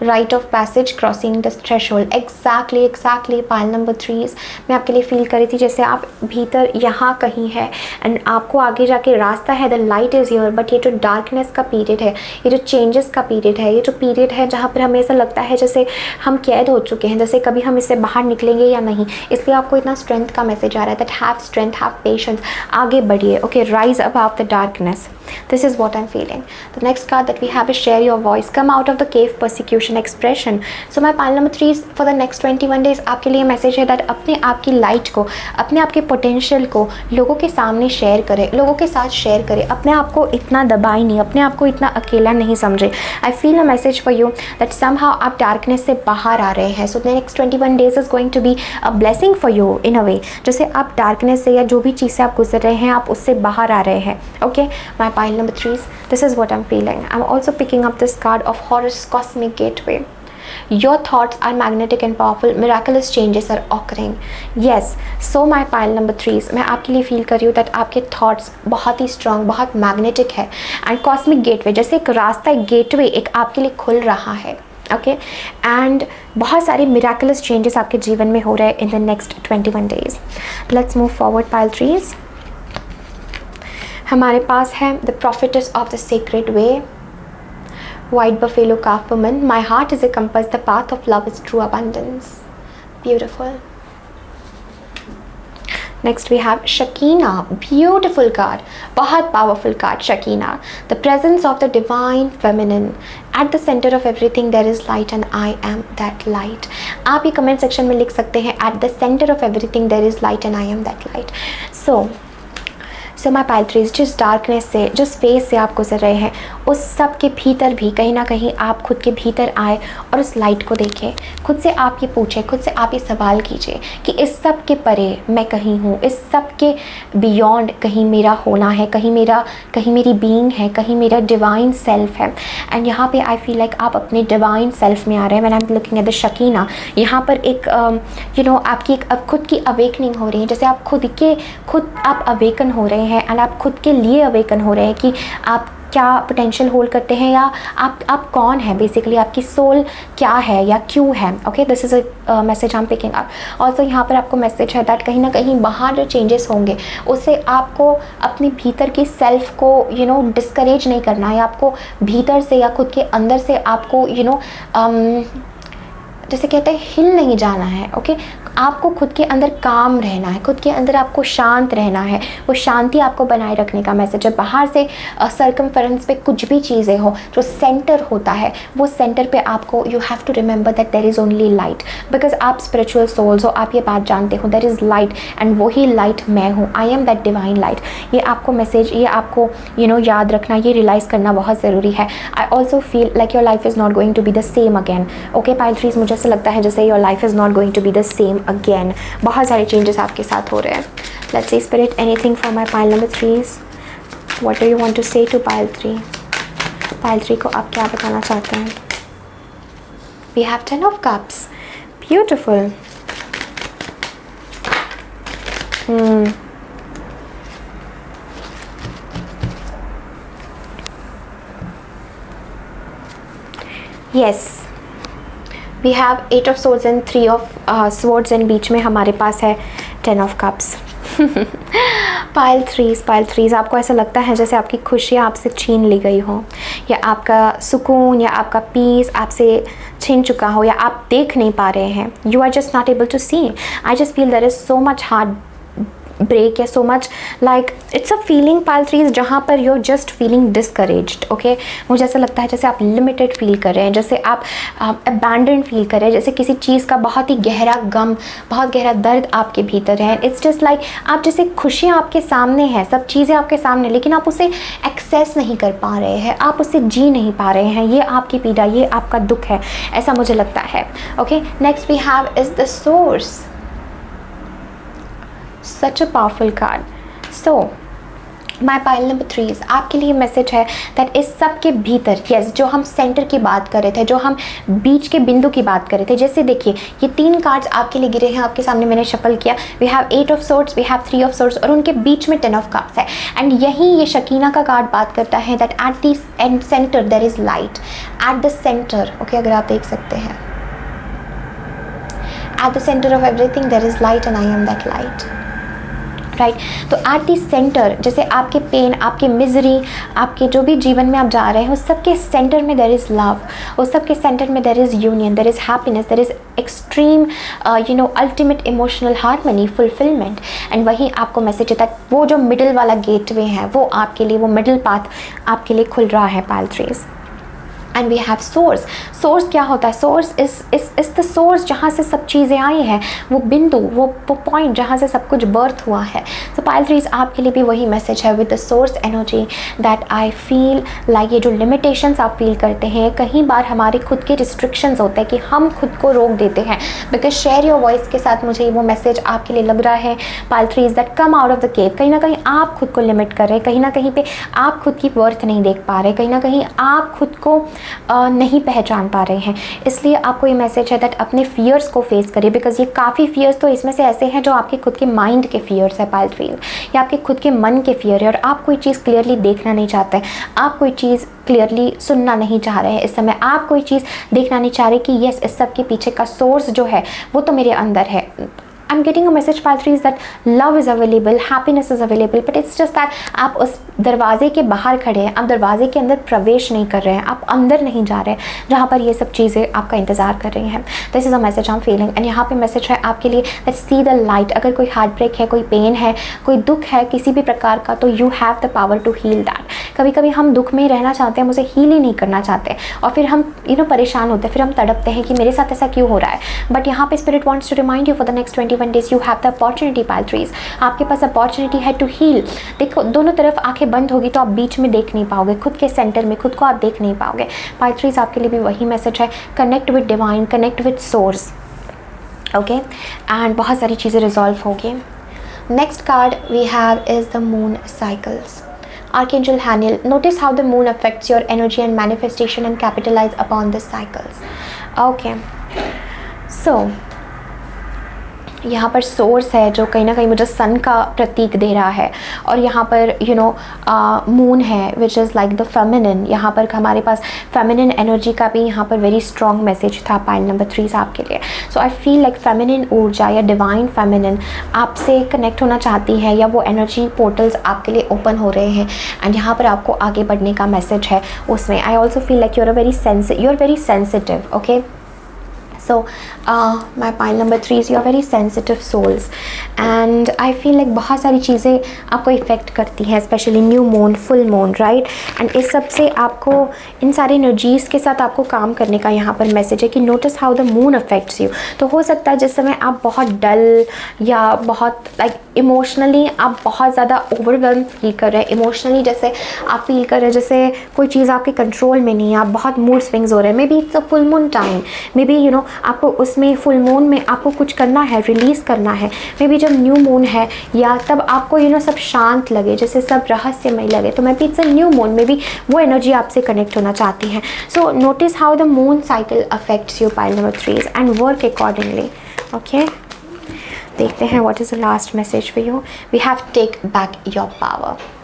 rite of passage, crossing the threshold. Exactly pile number 3 मैं आपके लिए फील कर रही थी जैसे आप भीतर यहाँ कहीं है एंड आपको आगे जाके रास्ता है, the light is here, but ये जो डार्कनेस का पीरियड है, ये जो चेंजेस का पीरियड है, ये जो पीरियड है जहाँ पर हमें ऐसा लगता है जैसे हम कैद हो चुके हैं, जैसे कभी हम इससे बाहर निकलेंगे या नहीं। इसलिए आपको इतना स्ट्रेंथ का मैसेज आ रहा है that have strength, have patience, आगे बढ़िए। Okay rise above the darkness, this is what I'm feeling. The next card that we have is share your voice, come out of the cave persecution, expression. So my pile number 3 for the next 21 days आपके लिए मैसेज है दैट अपने आप की लाइट को, अपने आप के पोटेंशियल को लोगों के सामने शेयर करें, लोगों के साथ शेयर करें, अपने आप को इतना दबाई नहीं, अपने आप को इतना अकेला नहीं समझे। I feel a message for you that somehow आप डार्कनेस से बाहर आ रहे हैं। So the next 21 days is going to be a blessing for you in a way, जैसे आप डार्कनेस से या जो भी चीज़ से आप गुजर रहे हैं आप उससे बाहर आ रहे हैं। Okay my pile number 3s, this is what I'm feeling. I'm also picking up this card of Horus Cosmic Gateway. Your thoughts are magnetic and powerful. Miraculous changes are occurring. Yes, so my pile number 3s, मैं आपके लिए फील कर रही हूँ that आपके thoughts बहुत ही strong, बहुत magnetic है. And cosmic gateway, जैसे एक रास्ता, एक gateway एक आपके लिए खुल रहा है. ओके, एंड बहुत सारे मिराकुलस चेंजेस आपके जीवन में हो रहे हैं in the next 21 days. Let's move forward pile 3s. हमारे पास है the prophetess of the secret way, white buffalo calf woman, my heart is a compass, the path of love is true abundance. Beautiful. Next we have Shakina, beautiful card, बहुत powerful card. Shakina, the presence of the divine feminine. At the center of everything there is light and I am that light. आप ये comment section में लिख सकते हैं at the center of everything there is light and I am that light. So my pile 3s, जिस डार्कनेस से, जिस फेस से आप गुजर रहे हैं, उस सब के भीतर भी कहीं ना कहीं आप खुद के भीतर आए और उस लाइट को देखें. खुद से आप ये पूछें, खुद से आप ये सवाल कीजिए कि इस सब के परे मैं कहीं हूँ, इस सब के बियॉन्ड कहीं मेरा होना है, कहीं मेरी बीइंग है, कहीं मेरा डिवाइन सेल्फ है. एंड यहाँ पे आई फील लाइक आप अपने डिवाइन सेल्फ में आ रहे हैं. When I am looking at the Shakina, यहाँ पर एक आपकी एक खुद की अवेकनिंग हो रही है. जैसे आप खुद आप अवेकन हो रहे हैं एंड आप खुद के लिए अवेकन हो रहे हैं कि आप क्या पोटेंशियल होल्ड करते हैं, या आप कौन है, बेसिकली आपकी सोल क्या है या क्यों है. Okay, this is a message I am picking up. Also यहाँ पर आपको मैसेज है दैट कहीं ना कहीं बाहर जो चेंजेस होंगे उससे आपको अपने भीतर की सेल्फ को डिस्करेज नहीं करना है. आपको भीतर से या खुद के अंदर से आपको जैसे कहते हैं हिल नहीं जाना है. ओके, आपको खुद के अंदर काम रहना है, खुद के अंदर आपको शांत रहना है. वो शांति आपको बनाए रखने का मैसेज है. बाहर से सर्कमफेरेंस पे कुछ भी चीज़ें हो, जो सेंटर होता है वो सेंटर पे आपको you have to remember that there is only light. Because आप स्पिरिचुअल सोल्स हो, आप ये बात जानते हो, देयर इज़ लाइट एंड वही लाइट मैं हूँ. I am that divine light. ये आपको मैसेज, ये आपको याद रखना, ये रियलाइज़ करना बहुत ज़रूरी है. I also feel like your life is not going to be the same again. Okay pile 3s, मुझे ऐसा लगता है जैसे your life is not going to be the same again. बहुत सारे चेंजेस आपके साथ हो रहे हैं. Let's see spirit anything for my pile number 3s. What do you want to say to pile 3? Pile 3 को आप क्या बताना चाहते हैं? We have 10 of cups. Beautiful. Yes, we have 8 of swords and 3 of swords and बीच में हमारे पास है 10 ऑफ कप्स. पाइल 3s, आपको ऐसा लगता है जैसे आपकी खुशियाँ आपसे छीन ली गई हो, या आपका सुकून या आपका पीस आपसे छीन चुका हो, या आप देख नहीं पा रहे हैं. You are just not able to see. I just feel there is so much heart break या so much like it's a feeling pile 3s जहाँ पर you are just feeling discouraged. Okay, मुझे ऐसा लगता है जैसे आप लिमिटेड फील कर रहे हैं, जैसे आप अबैंडन फील कर रहे हैं, जैसे किसी चीज़ का बहुत ही गहरा गम, बहुत गहरा दर्द आपके भीतर है. इट्स जस्ट लाइक आप जैसे खुशियाँ आपके सामने हैं, सब चीज़ें आपके सामने, लेकिन आप उसे एक्सेस नहीं कर पा रहे हैं, आप उसे जी नहीं पा रहे हैं. ये आपकी पीड़ा, ये आपका दुख है, ऐसा मुझे लगता है. Okay, next we have is the source. Such a powerful card. So my pile number 3s, आपके लिए मैसेज है that इस सब के भीतर, yes, जो हम सेंटर की बात कर रहे थे, जो हम बीच के बिंदु की बात कर रहे थे, जैसे देखिए ये 3 कार्ड्स आपके लिए गिरे हैं, आपके सामने मैंने शफल किया. We have 8 of swords, we have 3 of swords और उनके बीच में 10 ऑफ कप्स है. एंड यही ये शकीना का कार्ड बात करता है that at the end center there is light. At the center, okay, अगर आप देख सकते हैं, at the center of everything there is light and I am that light. Right. तो एट दी सेंटर, जैसे आपके पेन, आपके मिजरी, आपके जो भी जीवन में आप जा रहे हैं, उस सब के सेंटर में देयर इज़ लव, उस सब के सेंटर में there is union, there is happiness, there is extreme ultimate emotional harmony, fulfillment. And वही आपको मैसेज देता है, वो जो मिडिल वाला गेटवे है वो आपके लिए, वो मिडिल पाथ आपके लिए खुल रहा है pile 3s. And we have source. Source क्या होता है? सोर्स इस द सोर्स जहाँ से सब चीज़ें आई हैं, वो बिंदु, वो पॉइंट जहाँ से सब कुछ बर्थ हुआ है। सो पाइल 3 आपके लिए भी वही मैसेज है with the source energy that I feel like ये जो लिमिटेशंस आप फील करते हैं, कई बार हमारे खुद के रिस्ट्रिक्शंस होते हैं कि हम खुद को रोक देते हैं। बिकॉज शेयर योर वॉइस के साथ मुझे वो मैसेज आपके लिए लग रहा है pile 3 that come out of the cave. कहीं ना कहीं आप खुद को लिमिट कर रहे हैं, कहीं ना कहीं पे आप खुद की वर्थ नहीं देख पा रहे, कहीं ना कहीं आप खुद को नहीं पहचान पा रहे हैं। इसलिए आपको ये मैसेज है दैट अपने फियर्स को फेस करिए। बिकॉज ये काफ़ी फियर्स तो इसमें से ऐसे हैं जो आपके खुद के माइंड के फियर्स है पाइल 3, या आपके खुद के मन के फियर है, और आप कोई चीज़ क्लियरली देखना नहीं चाहते, आप कोई चीज़ क्लियरली सुनना नहीं चाह रहे हैं इस समय, आप कोई चीज़ देखना नहीं चाह रहे कि यस इस सब के पीछे का सोर्स जो है वो तो मेरे अंदर है। I'm getting a message pile 3 that love is available, happiness is available, but it's just that आप उस दरवाजे के बाहर खड़े हैं, आप दरवाजे के अंदर प्रवेश नहीं कर रहे हैं, आप अंदर नहीं जा रहे हैं जहाँ पर ये सब चीज़ें आपका इंतज़ार कर रही हैं। This is a message I am feeling, and यहाँ पे मैसेज है आपके लिए दैट सी द लाइट। अगर कोई हार्ट ब्रेक है, कोई पेन है, कोई दुख है किसी भी प्रकार का, तो you have the power to heal that. कभी कभी हम दुख में ही रहना चाहते हैं, हम उसे हील ही नहीं करना चाहते, और फिर हम परेशान होते हैं, फिर हम तड़पते हैं कि मेरे साथ ऐसा क्यों हो रहा है। बट यहाँ पे spirit wants to remind you for the next 21 days you have the opportunity pile 3, आपके पास अपॉर्चुनिटी है टू हील। देखो दोनों तरफ आंखें बंद होगी तो आप बीच में देख नहीं पाओगे, खुद के सेंटर में खुद को आप देख नहीं पाओगे। पाइल 3 आपके लिए भी वही मैसेज है, connect with divine, connect with source, okay, and बहुत सारी चीज़ें रिजॉल्व होगी। Next card we have is the moon cycles. Archangel Haniel, notice how the moon affects your energy and manifestation and capitalize upon the cycles. Okay, so यहाँ पर सोर्स है जो कहीं ना कहीं मुझे सन का प्रतीक दे रहा है, और यहाँ पर मून है which is like the feminine. यहाँ पर हमारे पास फेमिनिन एनर्जी का भी यहाँ पर वेरी स्ट्रॉन्ग मैसेज था पाइल नंबर 3 आपके लिए। सो आई फील लाइक फेमिनिन ऊर्जा या डिवाइन फेमिनिन आपसे कनेक्ट होना चाहती है, या वो एनर्जी पोर्टल्स आपके लिए ओपन हो रहे हैं, एंड यहाँ पर आपको आगे बढ़ने का मैसेज है उसमें। I also feel like you are very sensitive, okay. So my pile number 3 is you are very sensitive souls, and I feel like बहुत सारी चीज़ें आपको इफ़ेक्ट करती हैं, specially new moon, full moon, right. And इस सब से आपको इन सारी एनर्जीज़ के साथ आपको काम करने का यहाँ पर मैसेज है कि notice how the moon affects you. तो हो सकता है जिस समय आप बहुत डल या बहुत लाइक इमोशनली आप बहुत ज़्यादा ओवरवेल्म फील कर रहे हैं, इमोशनली जैसे आप फील कर रहे हैं जैसे कोई चीज़ आपके कंट्रोल में नहीं है, आप बहुत मूड स्विंग्स हो रहे हैं। May be it's a full moon time, may be आपको उसमें फुल मून में आपको कुछ करना है, रिलीज़ करना है। मे बी जब न्यू मून है या तब आपको सब शांत लगे, जैसे सब रहस्यमय लगे, तो maybe it's a new moon, maybe वो एनर्जी आपसे कनेक्ट होना चाहती है। So notice how the moon cycle affects you pile number 3 and work accordingly, okay. देखते हैं what is the last message for you. We have take back your power.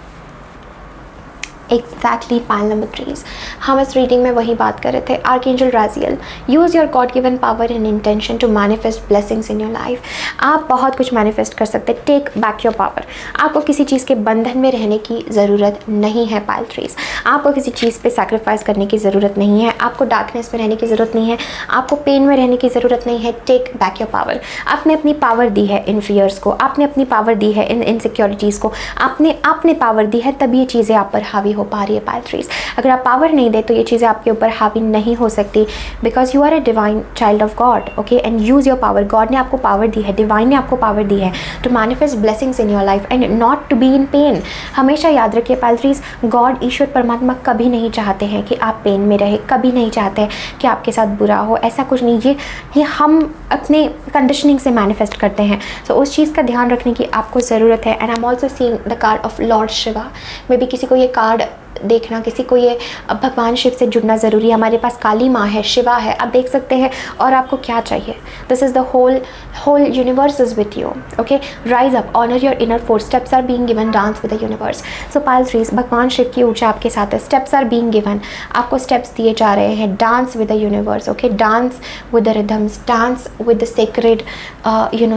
Exactly pile number 3 हम इस रीडिंग में वही बात कर रहे थे। Archangel Raziel, use your God given power and intention to manifest blessings in your life. आप बहुत कुछ मैनिफेस्ट कर सकते हैं। Take back your power. आपको किसी चीज़ के बंधन में रहने की ज़रूरत नहीं है पाइल 3। आपको किसी चीज़ पे सैक्रिफाइस करने की ज़रूरत नहीं है, आपको डार्कनेस में रहने की ज़रूरत नहीं है, आपको पेन में रहने की ज़रूरत नहीं है। Take back your power. आपने अपनी पावर दी है इन फियर्स को, आपने अपनी पावर दी है इन इनसिक्योरिटीज़ को, आपने पावर दी है, तभी ये चीज़ें आप पर हावी हो पा रही है पाइल 3। अगर आप पावर नहीं दे तो ये चीज़ें आपके ऊपर हावी नहीं हो सकती, because you are a divine child of God, okay, and use your power. God ने आपको पावर दी है, डिवाइन ने आपको पावर दी है to manifest blessings in your life and not to be in pain. हमेशा याद रखिए पाइल 3, गॉड ईश्वर परमात्मा कभी नहीं चाहते हैं कि आप पेन में रहे, कभी नहीं चाहते कि आपके साथ बुरा हो, ऐसा कुछ नहीं। ये हम अपने कंडीशनिंग से मैनिफेस्ट करते हैं। सो उस चीज़ का ध्यान रखने की आपको ज़रूरत है। And I am also seeing the card of Lord Shiva. May be किसी को ये कार्ड देखना, किसी को ये भगवान शिव से जुड़ना ज़रूरी है। हमारे पास काली माँ है, शिवा है, आप देख सकते हैं। और आपको क्या चाहिए? This is the whole universe is with you, okay. Rise up, honour your inner force, steps are being given, dance with the universe. So pile 3 भगवान शिव की ऊर्जा आपके साथ है। स्टेप्स आर बीइंग गिवन, आपको स्टेप्स दिए जा रहे हैं। Dance with the universe, okay, dance with the rhythms, dance with the sacred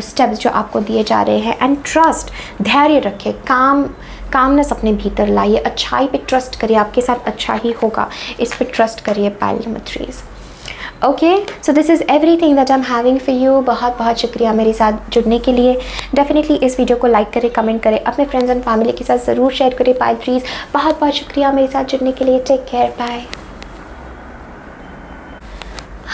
steps जो आपको दिए जा रहे हैं। एंड ट्रस्ट, धैर्य रखें, कामनेस अपने भीतर लाइए, अच्छाई पे ट्रस्ट करिए, आपके साथ अच्छा ही होगा, इस पे ट्रस्ट करिए pile number 3। Okay, so this is everything that I am having for you. बहुत बहुत शुक्रिया मेरे साथ जुड़ने के लिए। डेफिनेटली इस वीडियो को लाइक करें, कमेंट करें, अपने फ्रेंड्स एंड फैमिली के साथ ज़रूर शेयर करें पाइल 3। बहुत बहुत शुक्रिया मेरे साथ जुड़ने के लिए। Take care, bye.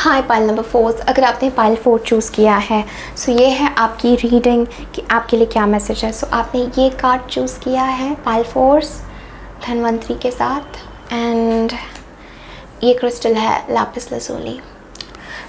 Hi pile number 4, अगर आपने पाइल 4 चूज़ किया है सो ये है आपकी रीडिंग कि आपके लिए क्या मैसेज है। सो आपने ये कार्ड चूज़ किया है पाइल 4 धनवंतरी के साथ, एंड ये क्रिस्टल है Lapis lazuli.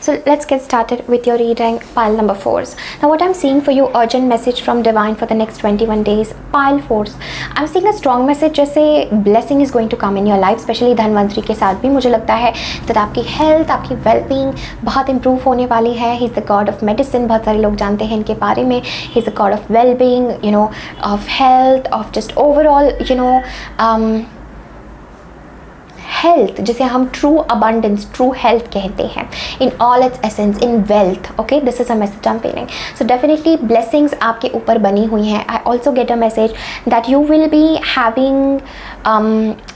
So let's get started with your reading, pile number 4s. Now what I'm seeing for you, urgent message from divine for the next 21 days, pile 4s. I'm seeing a strong message जैसे blessing is going to come in your life, especially Dhanvantari के साथ भी मुझे लगता है that आपकी health, आपकी well-being बहुत improve होने वाली है. He's the god of medicine, बहुत सारे लोग जानते हैं इनके बारे में. He's the god of well-being, you know, of health, of just overall, you know, health, जिसे हम ट्रू अबंडेंस, ट्रू हेल्थ कहते हैं, in all its essence, in wealth. Okay, this is a message I am feeling. So definitely blessings आपके ऊपर बनी हुई हैं. I also get a message that you will be having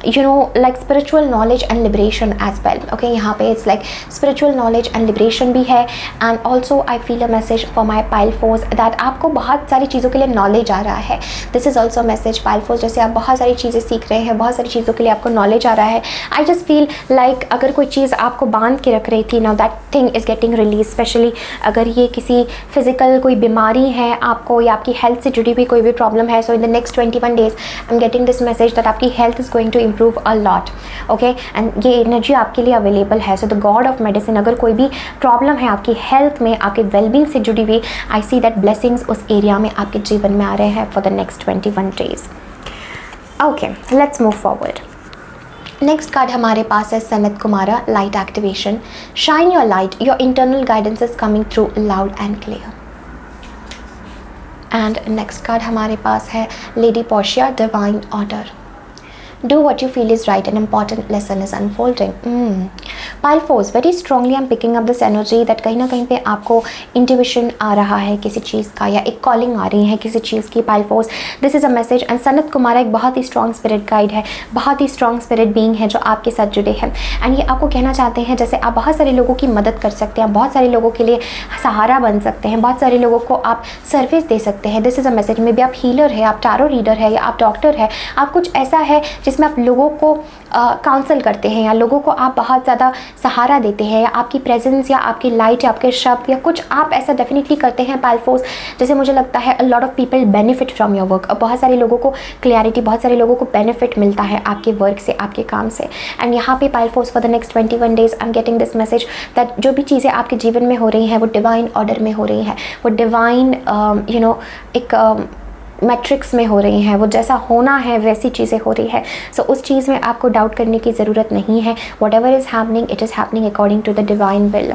you know, like spiritual knowledge and liberation as well. Okay, यहाँ पे it's like spiritual knowledge and liberation भी है. And also I feel a message for my pile 4s that आपको बहुत सारी चीज़ों के लिए knowledge आ रहा है. This is also a message pile 4, जैसे आप बहुत सारी चीज़ें सीख रहे हैं, बहुत सारी चीज़ों के लिए आपको knowledge आ रहा है. I just feel like अगर कोई चीज़ आपको बांध के रख रही थी, now that thing is getting released. Especially अगर ये किसी फिजिकल कोई बीमारी है आपको, या आपकी हेल्थ से जुड़ी हुई कोई भी प्रॉब्लम है, so in the next 21 days I'm getting this message that आपकी health is going to improve a lot. Okay, and ये एनर्जी आपके लिए अवेलेबल है. So the god of medicine, अगर कोई भी प्रॉब्लम है आपकी हेल्थ में, आपके वेलबींग से जुड़ी हुई, I see that blessings उस एरिया में आपके जीवन में आ रहे हैं for the next 21 days. Okay, let's move forward. Next card हमारे पास है Sanat Kumara, light activation. Shine your light, your internal guidance is coming through loud and clear. And next card हमारे पास है lady Portia, divine order. Do what you feel is right, an important lesson is unfolding. Pile 4s, very strongly I'm picking up this energy that कहीं ना कहीं पे आपको intuition आ रहा है किसी चीज़ का, या एक calling आ रही है किसी चीज़ की. Pile 4s, this is a message. and Sanat Kumara एक बहुत ही strong spirit guide है, बहुत ही strong spirit being है जो आपके साथ जुड़े हैं. and ये आपको कहना चाहते हैं जैसे आप बहुत सारे लोगों की मदद कर सकते हैं, बहुत सारे लोगों के लिए सहारा बन सकते हैं, बहुत सारे लोगों को आप सर्विस दे सकते हैं. This is a message. May be आप हीलर है, आप टारो रीडर है, या आप डॉक्टर है, आप कुछ ऐसा है जिसमें आप लोगों को काउंसल करते हैं, या लोगों को आप बहुत ज़्यादा सहारा देते हैं, या आपकी प्रेजेंस या आपकी लाइट या आपके शब्द या कुछ आप ऐसा डेफिनेटली करते हैं पाइल 4s. जैसे मुझे लगता है अ lot of people benefit from your work. बहुत सारे लोगों को क्लैरिटी, बहुत सारे लोगों को बेनिफिट मिलता है आपके वर्क से, आपके काम से. एंड यहाँ पे pile 4s for the next 21 days I am getting this message that जो भी चीज़ें आपके जीवन में हो रही हैं वो डिवाइन ऑर्डर में हो रही हैं, वो डिवाइन यू नो एक मैट्रिक्स में हो रही हैं, वो जैसा होना है वैसी चीज़ें हो रही है. सो उस चीज़ में आपको डाउट करने की ज़रूरत नहीं है. Whatever is happening, it is happening according to the divine will.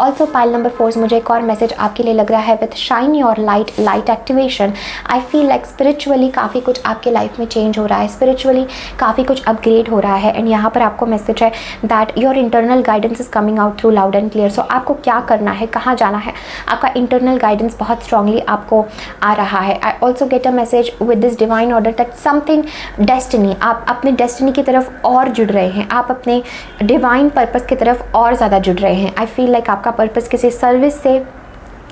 Also pile number 4, मुझे एक और मैसेज आपके लिए लग रहा है with shine your light, light activation. I feel like spiritually काफ़ी कुछ आपके लाइफ में चेंज हो रहा है, स्पिरिचुअली काफ़ी कुछ अपग्रेड हो रहा है. एंड यहाँ पर आपको मैसेज है that your internal guidance is coming out through loud and clear. So आपको क्या करना है, कहाँ जाना है, आपका इंटरनल गाइडेंस बहुत स्ट्रांगली आपको आ रहा है. I also get a message with this divine order that something destiny, आप अपने डेस्टिनी की तरफ और जुड़ रहे हैं, आप अपने डिवाइन पर्पस की तरफ और ज़्यादा जुड़ रहे हैं. आई फील लाइक आपका पर्पस किसी सर्विस से,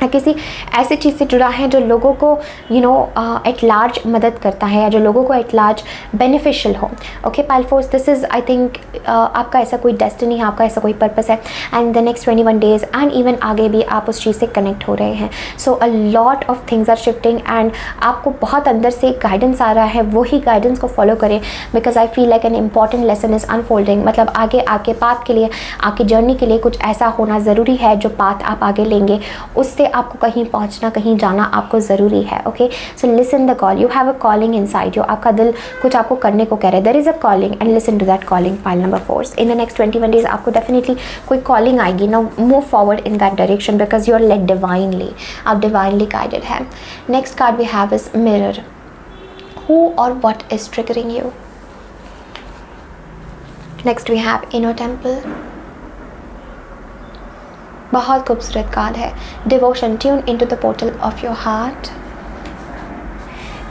किसी ऐसी चीज़ से जुड़ा है जो लोगों को यू नो एट लार्ज मदद करता है, या जो लोगों को एट लार्ज बेनिफिशियल हो. Okay pile 4s, this is I think आपका ऐसा कोई डेस्टिनी है, आपका ऐसा कोई पर्पस है. And the next 21 days and even आगे भी आप उस चीज़ से कनेक्ट हो रहे हैं. So a lot of things are shifting and आपको बहुत अंदर से गाइडेंस आ रहा है. वही गाइडेंस को फॉलो करें because I feel like an important lesson is unfolding. मतलब आगे आपके पाथ के लिए, आपकी जर्नी के लिए कुछ ऐसा होना ज़रूरी है जो पाथ आप आगे लेंगे, उससे आपको कहीं पहुंचना, कहीं जाना आपको ज़रूरी है. Okay, so listen the call, you have a calling inside you. आपका दिल कुछ आपको करने को कह रहा है. There is a calling and listen to that calling. Pile number 4s, in the next 21 days आपको डेफिनेटली कोई कॉलिंग आएगी. Now move forward in that direction because you are led divinely, आप डिवाइनली गाइडेड है. Next card we have is mirror. Who और what is triggering you. Next we have inner temple. बहुत खूबसूरत कार्ड है. Devotion, tune into the portal of your heart.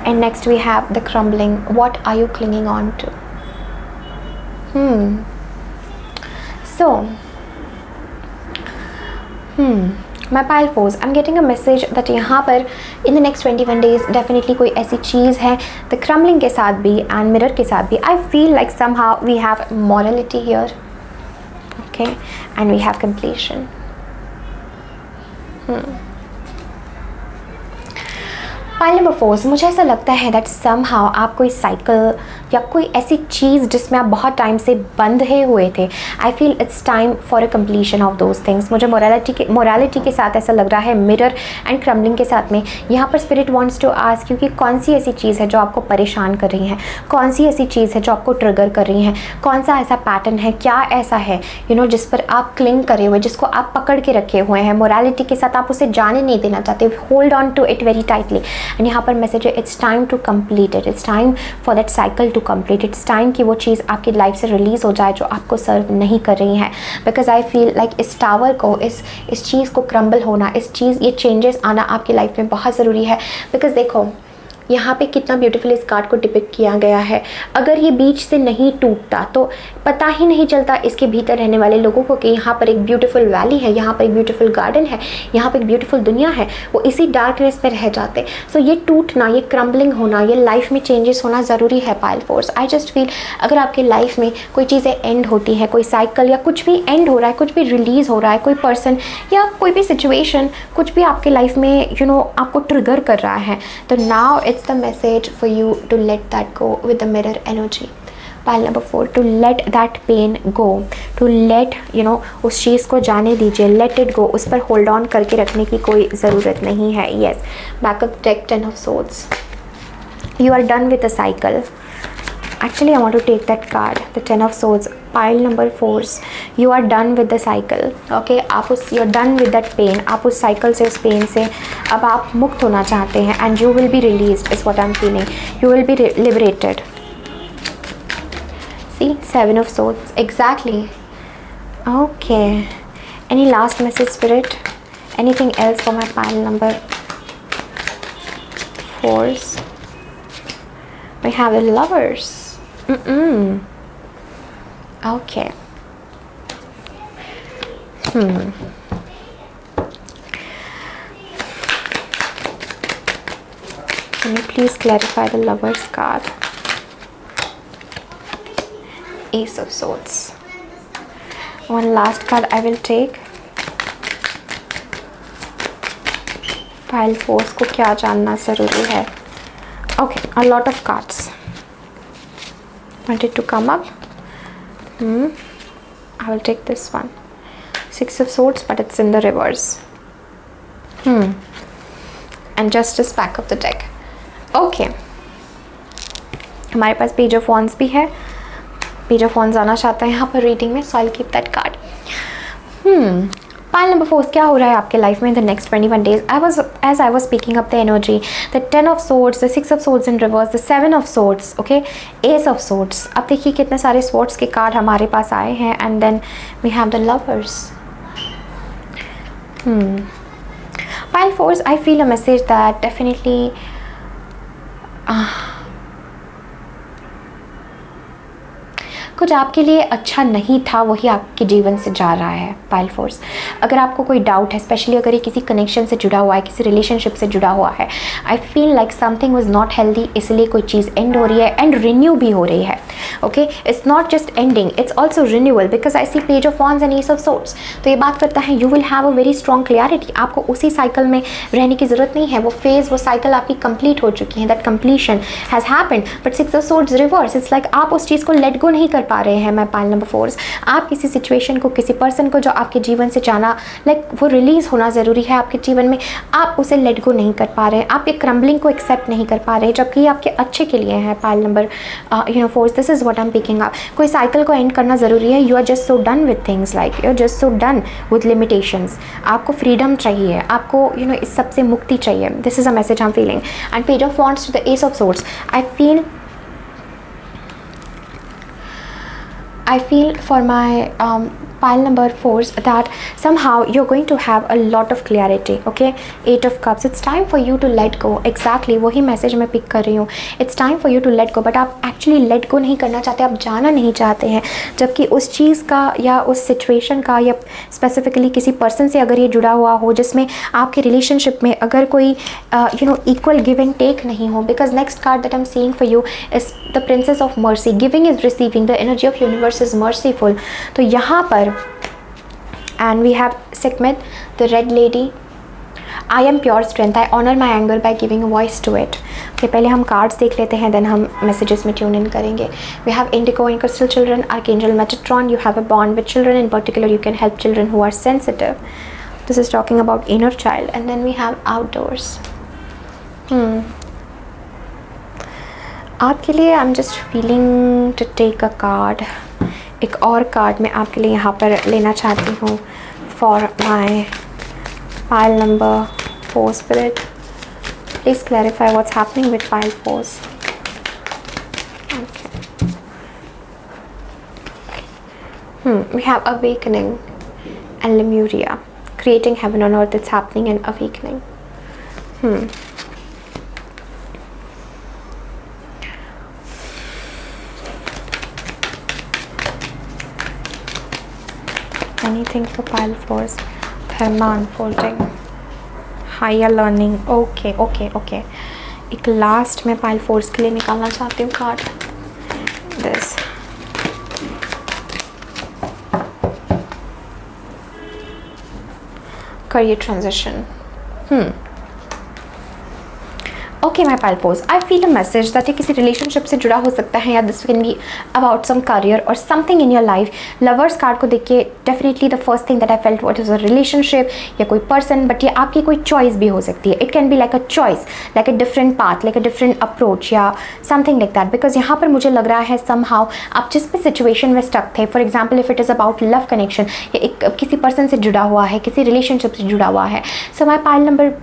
And next we have the crumbling. What are you clinging on to. So my pile 4s, I am getting a message that यहाँ पर in the next 21 days definitely कोई ऐसी चीज़ है द क्रम्बलिंग के साथ भी एंड मिरर के साथ भी. I feel like somehow we have morality here. okay, and we have completion. Pile number 4, मुझे ऐसा लगता है दैट समहाउ आप कोई साइकिल या कोई ऐसी चीज़ जिसमें आप बहुत टाइम से बंधे हुए थे, I feel it's time for a completion of those things. मुझे मोरालिटी के साथ ऐसा लग रहा है, मिरर एंड क्रम्बलिंग के साथ में. यहाँ पर स्पिरिट वांट्स टू आस्क क्योंकि कौन सी ऐसी चीज़ है जो आपको परेशान कर रही है, कौन सी ऐसी चीज़ है जो आपको ट्रिगर कर रही है, कौन सा ऐसा पैटर्न है, क्या ऐसा है जिस पर आप क्लिंग करे हुए, जिसको आप पकड़ के रखे हुए हैं मोरालिटी के साथ, आप उसे जाने नहीं देना चाहते, hold on to it very tightly. And यहाँ पर मैसेज है it's time to complete it, it's time for that cycle to complete, it's time कि वो चीज़ आपकी लाइफ से रिलीज़ हो जाए जो आपको सर्व नहीं कर रही है. बिकॉज आई फील लाइक इस टावर को, इस चीज़ को क्रम्बल होना, ये चेंजेस आना आपकी लाइफ में बहुत ज़रूरी है. बिकॉज देखो यहाँ पे कितना ब्यूटीफुल इस कार्ड को डिपिक्ट किया गया है. अगर ये बीच से नहीं टूटता तो पता ही नहीं चलता इसके भीतर रहने वाले लोगों को कि यहाँ पर एक ब्यूटीफुल वैली है, यहाँ पर एक ब्यूटीफुल गार्डन है, यहाँ पर एक ब्यूटीफुल दुनिया है. वो इसी डार्कनेस में रह जाते. सो ये टूटना, ये क्रम्बलिंग होना, ये लाइफ में चेंजेस होना ज़रूरी है पाइल फोर्स. आई जस्ट फील अगर आपकी लाइफ में कोई चीज़ें एंड होती हैं, कोई साइकिल या कुछ भी एंड हो रहा है, कुछ भी रिलीज़ हो रहा है, कोई पर्सन या कोई भी सिचुएशन, कुछ भी आपके लाइफ में आपको ट्रिगर कर रहा है, तो now it's the message for you to let that go with the mirror energy. Pile number 4, to let that pain go, to let उस चीज़ को जाने दीजिए, let it go. उस पर hold on करके रखने की कोई ज़रूरत नहीं है. Yes, backup deck 10 of swords. You are done with the cycle. Actually, I want to take that card, the 10 of swords. Pile number 4, you are done with the cycle. Okay, you're done with that pain. आप उस cycle से, उस pain से अब आप मुक्त होना चाहते हैं, and you will be released is what I'm feeling. You will be liberated. See, 7 of swords, exactly. Okay, any last message, spirit? Anything else for my pile number 4s? We have the lovers. Okay. Can you please clarify the lovers card? Ace of swords. One last card I will take. Pile force को क्या जानना ज़रूरी है? Okay, a lot of cards wanted to come up. I will take this one. 6 of swords, but it's in the reverse. And justice back of the deck. Okay, हमारे पास पेज ऑफ वॉन्ड्स भी है. पेज ऑफ वॉन्ड्स आना चाहता है यहाँ पर रीडिंग में, so I'll keep that card. Pile number 4, क्या हो रहा है आपके लाइफ में in the next 21 days? As I was picking up the energy, the 10 of swords, the 6 of swords in reverse, the 7 of swords, okay, Ace of swords. अब देखिए कितने सारे swords के कार्ड हमारे पास आए हैं, and then we have the lovers. Pile 4, I feel a message that definitely कुछ आपके लिए अच्छा नहीं था वही आपके जीवन से जा रहा है. पाइल फोर्स, अगर आपको कोई डाउट है, स्पेशली अगर ये किसी कनेक्शन से जुड़ा हुआ है, किसी रिलेशनशिप से जुड़ा हुआ है, आई feel like something was not healthy, इसलिए कोई चीज़ एंड हो रही है एंड रिन्यू भी हो रही है. Okay, it's not just ending, it's also renewal, because I see page of wands and ace of swords. तो ये बात करता है you will have a very strong clarity. आपको उसी साइकिल में रहने की ज़रूरत नहीं है. वो फेज़, वो साइकिल आपकी कंप्लीट हो चुकी है. That completion has happened. But 6 of swords reverse, it's like आप उस चीज़ को लेट गो नहीं कर पा रहे हैं. मैं पाइल नंबर 4, आप किसी सिचुएशन को, किसी पर्सन को जो आपके जीवन से जाना, लाइक वो रिलीज़ होना ज़रूरी है आपके जीवन में, आप उसे लेट गो नहीं कर पा रहे हैं. आप ये क्रम्बलिंग को एक्सेप्ट नहीं कर पा रहे, जबकि ये आपके अच्छे के लिए है. Pile number 4, this is what I am picking up. कोई साइकिल को एंड करना ज़रूरी है. You are just so done with things, like you are just so done with limitations. आपको फ्रीडम चाहिए, आपको इस सबसे मुक्ति चाहिए. This is a message I am feeling. And page of wands to the ace of swords, I feel for my pile number 4s that somehow you're going to have a lot of clarity. Okay, 8 of cups, it's time for you to let go. Exactly वही मैसेज मैं पिक कर रही हूँ. It's time for you to let go, but आप एक्चुअली लेट गो नहीं करना चाहते, आप जाना नहीं चाहते हैं. जबकि उस चीज़ का या उस सिचुएशन का या स्पेसिफिकली किसी पर्सन से अगर ये जुड़ा हुआ हो जिसमें आपके रिलेशनशिप में अगर कोई इक्वल गिव एंड टेक नहीं हो. Because next card that I am seeing for you is the princess of mercy. Giving is receiving, the energy of universe is merciful. तो यहाँ पर here. And we have Sekhmet, the red lady. I am pure strength. I honor my anger by giving a voice to it. Okay, पहले हम कार्ड्स देख लेते हैं, देन हम मैसेजेस में ट्यून इन करेंगे. We have Indigo and Crystal children, Archangel Metatron. You have a bond with children. In particular, you can help children who are sensitive. This is talking about inner child. And then we have Outdoors. आपके लिए I am just feeling to take a card. एक और कार्ड मैं आपके लिए यहाँ पर लेना चाहती हूँ for my pile number 4 spirit. Please clarify what's happening with pile 4. Okay. We have Awakening and Lemuria. Creating heaven on earth. It's happening and awakening. Anything for pile 4. Dharma unfolding. Higher learning. Okay. एक लास्ट मैं pile 4 के लिए निकालना चाहती हूँ card. This. Career transition. Okay, my pile 4. I feel a message that ये किसी रिलेशनशिप से जुड़ा हो सकता है, या this can be about some career और something in your life. Lovers card को देख के definitely the first thing that I felt what is a relationship या कोई पर्सन, बट ये आपकी कोई चॉइस भी हो सकती है. It can be like a choice, like a different path, like a different approach या समथिंग लाइक दैट. बिकॉज यहाँ पर मुझे लग रहा है समहाउ आप जिस भी सिचुएशन में स्टक थे, for example if it is about love connection, या एक किसी पर्सन से जुड़ा हुआ है, किसी रिलेशनशिप से जुड़ा हुआ है. So my pile number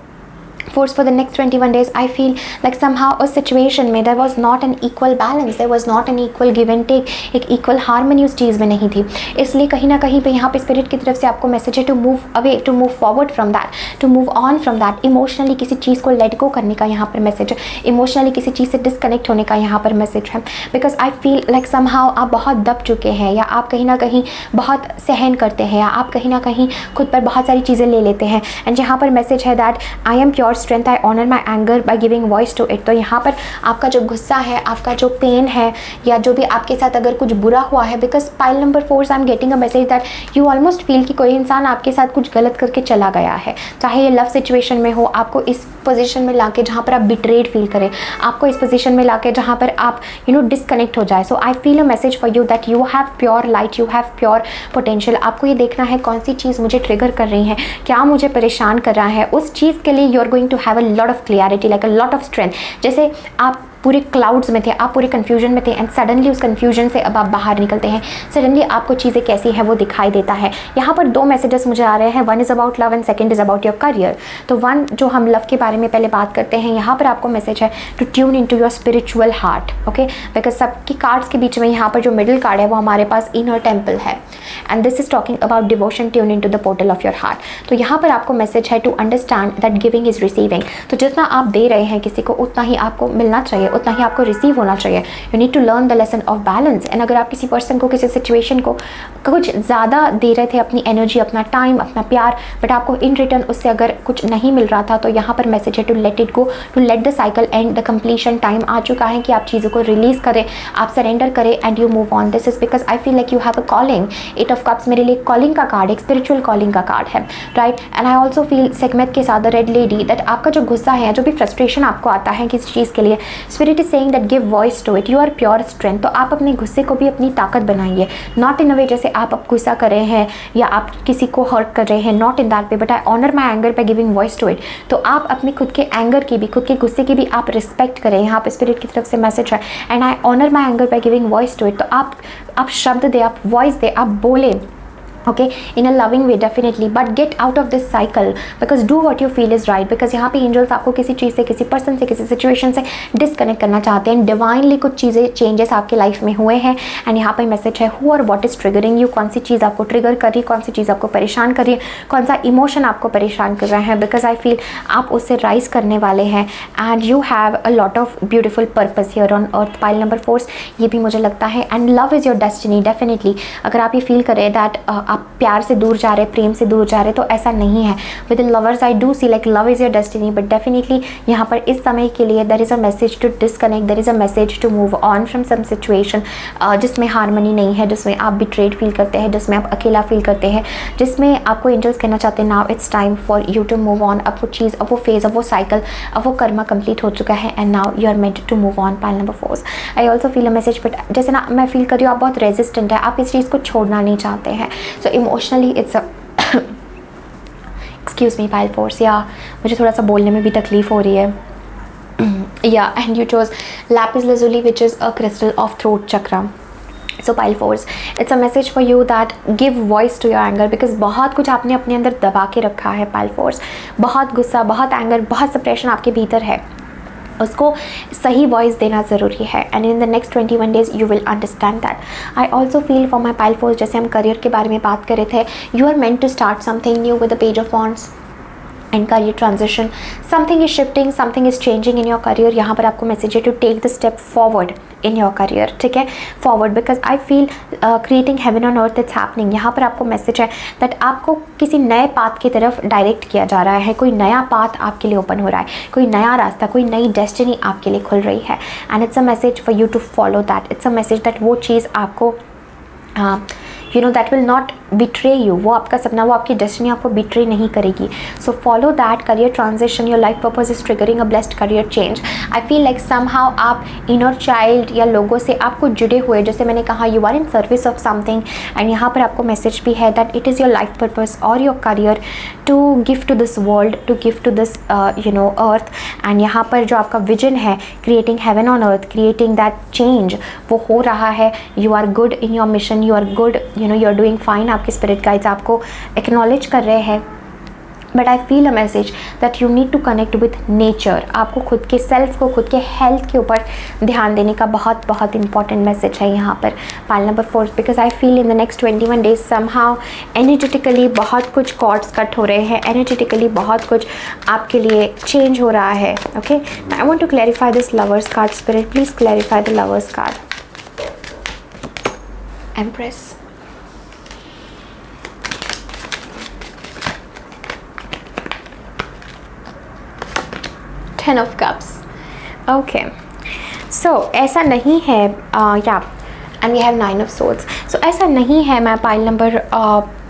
4 for the next 21 days, I feel like somehow a situation में there was not an equal balance, there was not an equal give and take, एक equal harmony उस चीज़ में नहीं थी. इसलिए कहीं ना कहीं पे यहाँ पे स्पिरिट की तरफ से आपको मैसेज है to move away, to move forward from that, to move on from that. Emotionally किसी चीज़ को लेट गो करने का यहाँ पर मैसेज है, इमोशनली किसी चीज़ से डिसकनेक्ट होने का यहाँ पर मैसेज है. Because I feel like somehow आप बहुत दब चुके हैं, या आप कहीं ना कहीं बहुत सहन करते हैं, या आप कहीं ना कहीं खुद पर बहुत सारी चीज़ें ले लेते हैं. एंड यहाँ पर मैसेज है that I am pure strength, I honour my anger by giving voice to it. तो यहाँ पर आपका जो गुस्सा है, आपका जो पेन है, या जो भी आपके साथ अगर कुछ बुरा हुआ है, because pile number 4 I am getting a message that you almost feel कि कोई इंसान आपके साथ कुछ गलत करके चला गया है. चाहे ये लव सिचुएशन में हो, आपको इस पोजीशन में लाके जहाँ पर आप बिट्रेड फील करें, आपको इस पोजीशन में लाके जहाँ पर आप डिस्कनेक्ट हो जाए. So I feel a message for you that you have pure light, you have pure potential. आपको ये देखना है कौन सी चीज़ मुझे ट्रिगर कर रही है, क्या मुझे परेशान कर रहा है. उस चीज़ के लिए you are going to have a lot of clarity, like a lot of strength. जैसे आप पूरे क्लाउड्स में थे, आप पूरे कन्फ्यूजन में थे, एंड सडनली उस कन्फ्यूजन से अब आप बाहर निकलते हैं. सडनली आपको चीज़ें कैसी हैं वो दिखाई देता है. यहाँ पर 2 मैसेजेस मुझे आ रहे हैं. One is about love and second is about your career. तो वन जो हम लव के बारे में पहले बात करते हैं, यहाँ पर आपको मैसेज है to tune in to your spiritual heart. Okay, because सबकी कार्ड्स के बीच में यहाँ पर जो मिडिल कार्ड है वो हमारे पास इनर टेम्पल है, and this is talking about devotion, tune in to the portal of your heart. तो यहाँ पर आपको मैसेज है to understand that giving is receiving. तो जितना आप दे रहे हैं किसी को, उतना ही आपको मिलना चाहिए, उतना ही आपको रिसीव होना चाहिए. You need to learn the lesson of balance. And अगर आप किसी पर्सन को, किसी सिचुएशन को कुछ ज़्यादा दे रहे थे, अपनी एनर्जी, अपना टाइम, अपना प्यार, बट आपको इन रिटर्न उससे अगर कुछ नहीं मिल रहा था, तो यहाँ पर मैसेज है to let it go, to let the cycle end. The completion time आ चुका है कि आप चीज़ों को रिलीज़ करें, आप सरेंडर करें, and you move on. This is because I feel like you have a calling. 8 of cups मेरे लिए कॉलिंग का कार्ड, एक स्पिरिचुअल कॉलिंग का कार्ड है, right. And I also feel segment के साथ द रेड लेडी, दैट आपका जो गुस्सा है, जो भी फ्रस्ट्रेशन आपको आता है किसी चीज़ के लिए, spirit is saying that give voice to it, you are pure strength. तो आप अपने गुस्से को भी अपनी ताकत बनाइए. नॉट इन अ वे जैसे आप अब गुस्सा कर रहे हैं या आप किसी को हर्ट कर रहे हैं, not in that way, but I honour my anger by giving voice to it. तो आप अपने खुद के एंगर की भी, खुद के गुस्से की भी आप रिस्पेक्ट करें. यहाँ पे स्पिरिट की तरफ से मैसेज है and I honour my anger by giving voice to it. तो आप शब्द दे, आप वॉइस दे, आप बोले, okay, in a loving way definitely, but get out of this cycle because do what you feel is right. because यहाँ पे angels आपको किसी चीज़ से, किसी पर्सन से, किसी सिचुएशन से डिसकनेक्ट करना चाहते हैं. डिवाइनली कुछ चीज़ें, चेंजेस आपके लाइफ में हुए हैं, एंड यहाँ पे मैसेज है हु और व्हाट इज ट्रिगरिंग यू. कौन सी चीज़ आपको ट्रिगर कर रही है, कौन सी चीज़ आपको परेशान कर रही है, कौन सा इमोशन आपको परेशान कर रहा है. बिकॉज आई फील आप उससे राइज करने वाले हैं, and you have a lot of beautiful purpose here on earth. Pile number 4 ये भी मुझे लगता है. And love is your destiny. Definitely अगर आप ये फील करें दैट आप प्यार से दूर जा रहे, प्रेम से दूर जा रहे, तो ऐसा नहीं है। With lovers I do see like love is your destiny, but definitely यहाँ पर इस समय के लिए there is a message to disconnect, there is a message to move on from some situation जिसमें हारमनी नहीं है, जिसमें आप बिट्रेड फील करते हैं, जिसमें आप अकेला फील करते हैं, जिसमें आपको एंजल्स कहना चाहते हैं now it's time for you to move on. अब वो चीज़, अब वो फेज़, अब वो साइकिल, अब वो कर्मा कंप्लीट हो चुका है and now you are meant to move on. Pile number 4, I also feel a message, but जैसे ना मैं फील कर रही हूँ आप बहुत रेजिस्टेंट है, आप इस चीज़ को छोड़ना नहीं चाहते हैं। So emotionally it's excuse me pile 4, या मुझे थोड़ा सा बोलने में भी तकलीफ हो रही है। Yeah, and you chose lapis lazuli, which is a crystal of throat chakra. So pile 4, it's a message for you that give voice to your anger, because बहुत कुछ आपने अपने अंदर दबा के रखा है pile 4, बहुत गुस्सा, बहुत एंगर, बहुत सप्रेशन आपके भीतर है, उसको सही वॉइस देना ज़रूरी है। And in the next 21 days you will understand that. I also feel for my pile 4, जैसे हम करियर के बारे में बात कर रहे थे, you are meant to start something new with the page of wands and career transition. Something is shifting, something is changing in your career. यहाँ पर आपको मैसेज है to take the step forward in your career, ठीक है, forward, because I feel creating heaven on earth it's happening. यहाँ पर आपको मैसेज है दैट आपको किसी नए पाथ की तरफ डायरेक्ट किया जा रहा है, कोई नया पाथ आपके लिए ओपन हो रहा है, कोई नया रास्ता, कोई नई डेस्टिनी आपके लिए खुल रही है and it's a message for you to follow that. It's a message that वो चीज़ आपको you know that will not betray you, वो आपका सपना, वो आपकी डेस्टिनी आपको बिट्रे नहीं करेगी। So follow that career transition, your life purpose is triggering a blessed career change. I feel like somehow आप इनर चाइल्ड या लोगों से आपको जुड़े हुए, जैसे मैंने कहा you are in service of something and यहाँ पर आपको मैसेज भी है that it is your life purpose और your career to give to this world, to give to this you know earth. And यहाँ पर जो आपका विजन है creating heaven on earth, creating that change, वो हो रहा है। You are good in your mission, you are good, you know, you are doing fine. आपके स्पिरिट गाइड्स आपको एक्नॉलेज कर रहे हैं, but I feel a message that you need to connect with nature. आपको खुद के सेल्फ को, खुद के हेल्थ के ऊपर ध्यान देने का बहुत बहुत इंपॉर्टेंट मैसेज है यहाँ पर pile number 4, because I feel in the next 21 days somehow energetically बहुत कुछ कॉर्ड्स कट हो रहे हैं, एनर्जेटिकली बहुत कुछ आपके लिए चेंज हो रहा है। Okay, I want to clarify this lovers card. Spirit please clarify the lovers card. Empress, Ten of Cups. Okay, so ऐसा नहीं है या and we have 9 of Swords. So ऐसा नहीं है, मैं pile number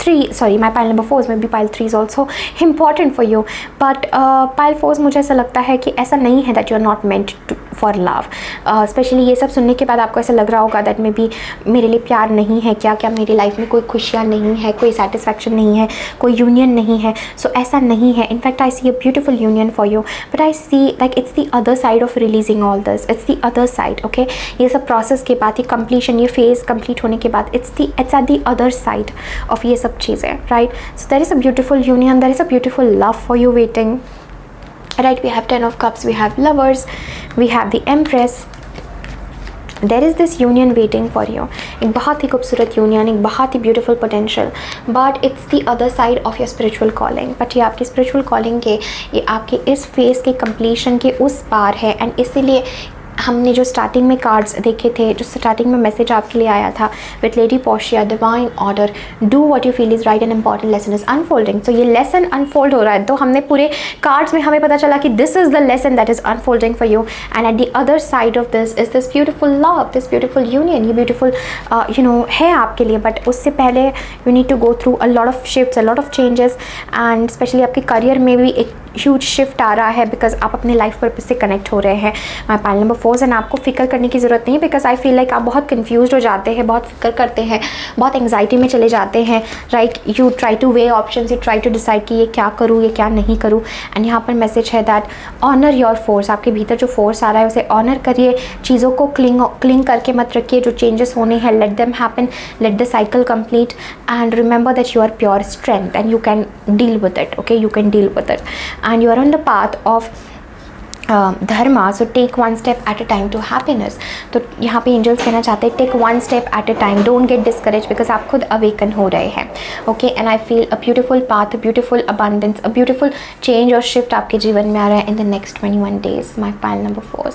3, sorry my pile number 4 में भी pile 3 is also important for you, but pile 4 मुझे ऐसा लगता है कि ऐसा नहीं है that you are not meant for love. Specially ये सब सुनने के बाद आपको ऐसा लग रहा होगा दैट मे बी मेरे लिए प्यार नहीं है क्या, क्या मेरी लाइफ में कोई खुशियाँ नहीं है, कोई सेटिस्फैक्शन नहीं है, कोई यूनियन नहीं है। सो ऐसा नहीं है। In fact I see a beautiful union for you, but I see like it's the other side of releasing all this, it's the other side. Okay, ये सब प्रोसेस के बाद, ये कंप्लीशन, ये फेज़ कंप्लीट होने के बाद it's at the other side of ये सब चीज़ें, right. So there is a beautiful union, there is a beautiful love for you waiting, right? We have 10 of Cups, we have lovers, we have the Empress. There is this union waiting for you. एक बहुत ही खूबसूरत यूनियन, एक बहुत ही beautiful potential, but it's the other side of your spiritual calling. But ये आपकी स्पिरिचुअल कॉलिंग के, ये आपके इस फेज़ के कंप्लीशन के उस पार है। एंड इसीलिए हमने जो स्टार्टिंग में कार्ड्स देखे थे, जो स्टार्टिंग में मैसेज आपके लिए आया था with lady Portia, divine order, do what you feel is right, an important lesson is unfolding. तो ये लेसन अनफोल्ड हो रहा है, तो हमने पूरे कार्ड्स में हमें पता चला कि this is the lesson that is unfolding for you, and at the other side of this is this beautiful love, this beautiful union. ये ब्यूटीफुल यू नो है आपके लिए, बट उससे पहले you need to go through a lot of shifts, a lot of changes, and specially आपके करियर में भी एक ह्यूज शिफ्ट आ रहा है, बिकॉज आप अपने लाइफ पर्पज से कनेक्ट हो रहे हैं। माई पाइल नंबर 4 एंड आपको फिक्र करने की ज़रूरत नहीं है, बिकॉज आई फील लाइक आप बहुत कन्फ्यूज हो जाते हैं, बहुत फिक्र करते हैं, बहुत एंग्जाइटी में चले जाते हैं, right. You try to weigh options, you try to decide कि ये क्या करूँ, ये क्या नहीं करूँ। एंड यहाँ पर मैसेज है दैट ऑनर योर फोर्स, आपके भीतर जो फोर्स आ रहा है उसे ऑनर करिए, चीज़ों को क्लिंग करके मत रखिए। जो चेंजेस होने हैं, let them happen, let the cycle complete, and remember that you are pure strength and you can deal with it. Okay, you can deal with it, and you are on the path of dharma, so take one step at a time to happiness. तो यहाँ पे एंजल्स कहना चाहते हैं take one step at a time, don't get discourage, because आप खुद अवेकन हो रहे हैं। Okay, and I feel a beautiful path, a beautiful abundance, a beautiful change और शिफ्ट आपके जीवन में आ रहा है इन the next 21 days, my pile number 4।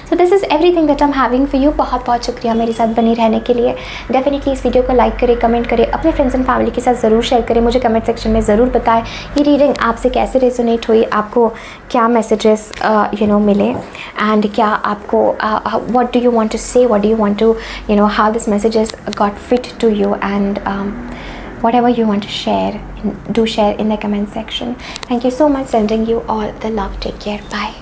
So this is everything that I am having for you. बहुत बहुत शुक्रिया मेरे साथ बने रहने के लिए। डेफिनेटली इस वीडियो को लाइक करें, कमेंट करें, अपने फ्रेंड्स एंड फैमिली के साथ ज़रूर शेयर करें। मुझे कमेंट सेक्शन में ज़रूर बताएं ये रीडिंग आपसे कैसे रेजोनेट हुई, आपको क्या मैसेजेस मिले, एंड क्या आपको what do you want to say, what do you want to how this messages got fit to you, and whatever you want to share, do share in the comment section. Thank you so much, sending you all the love. Take care, bye.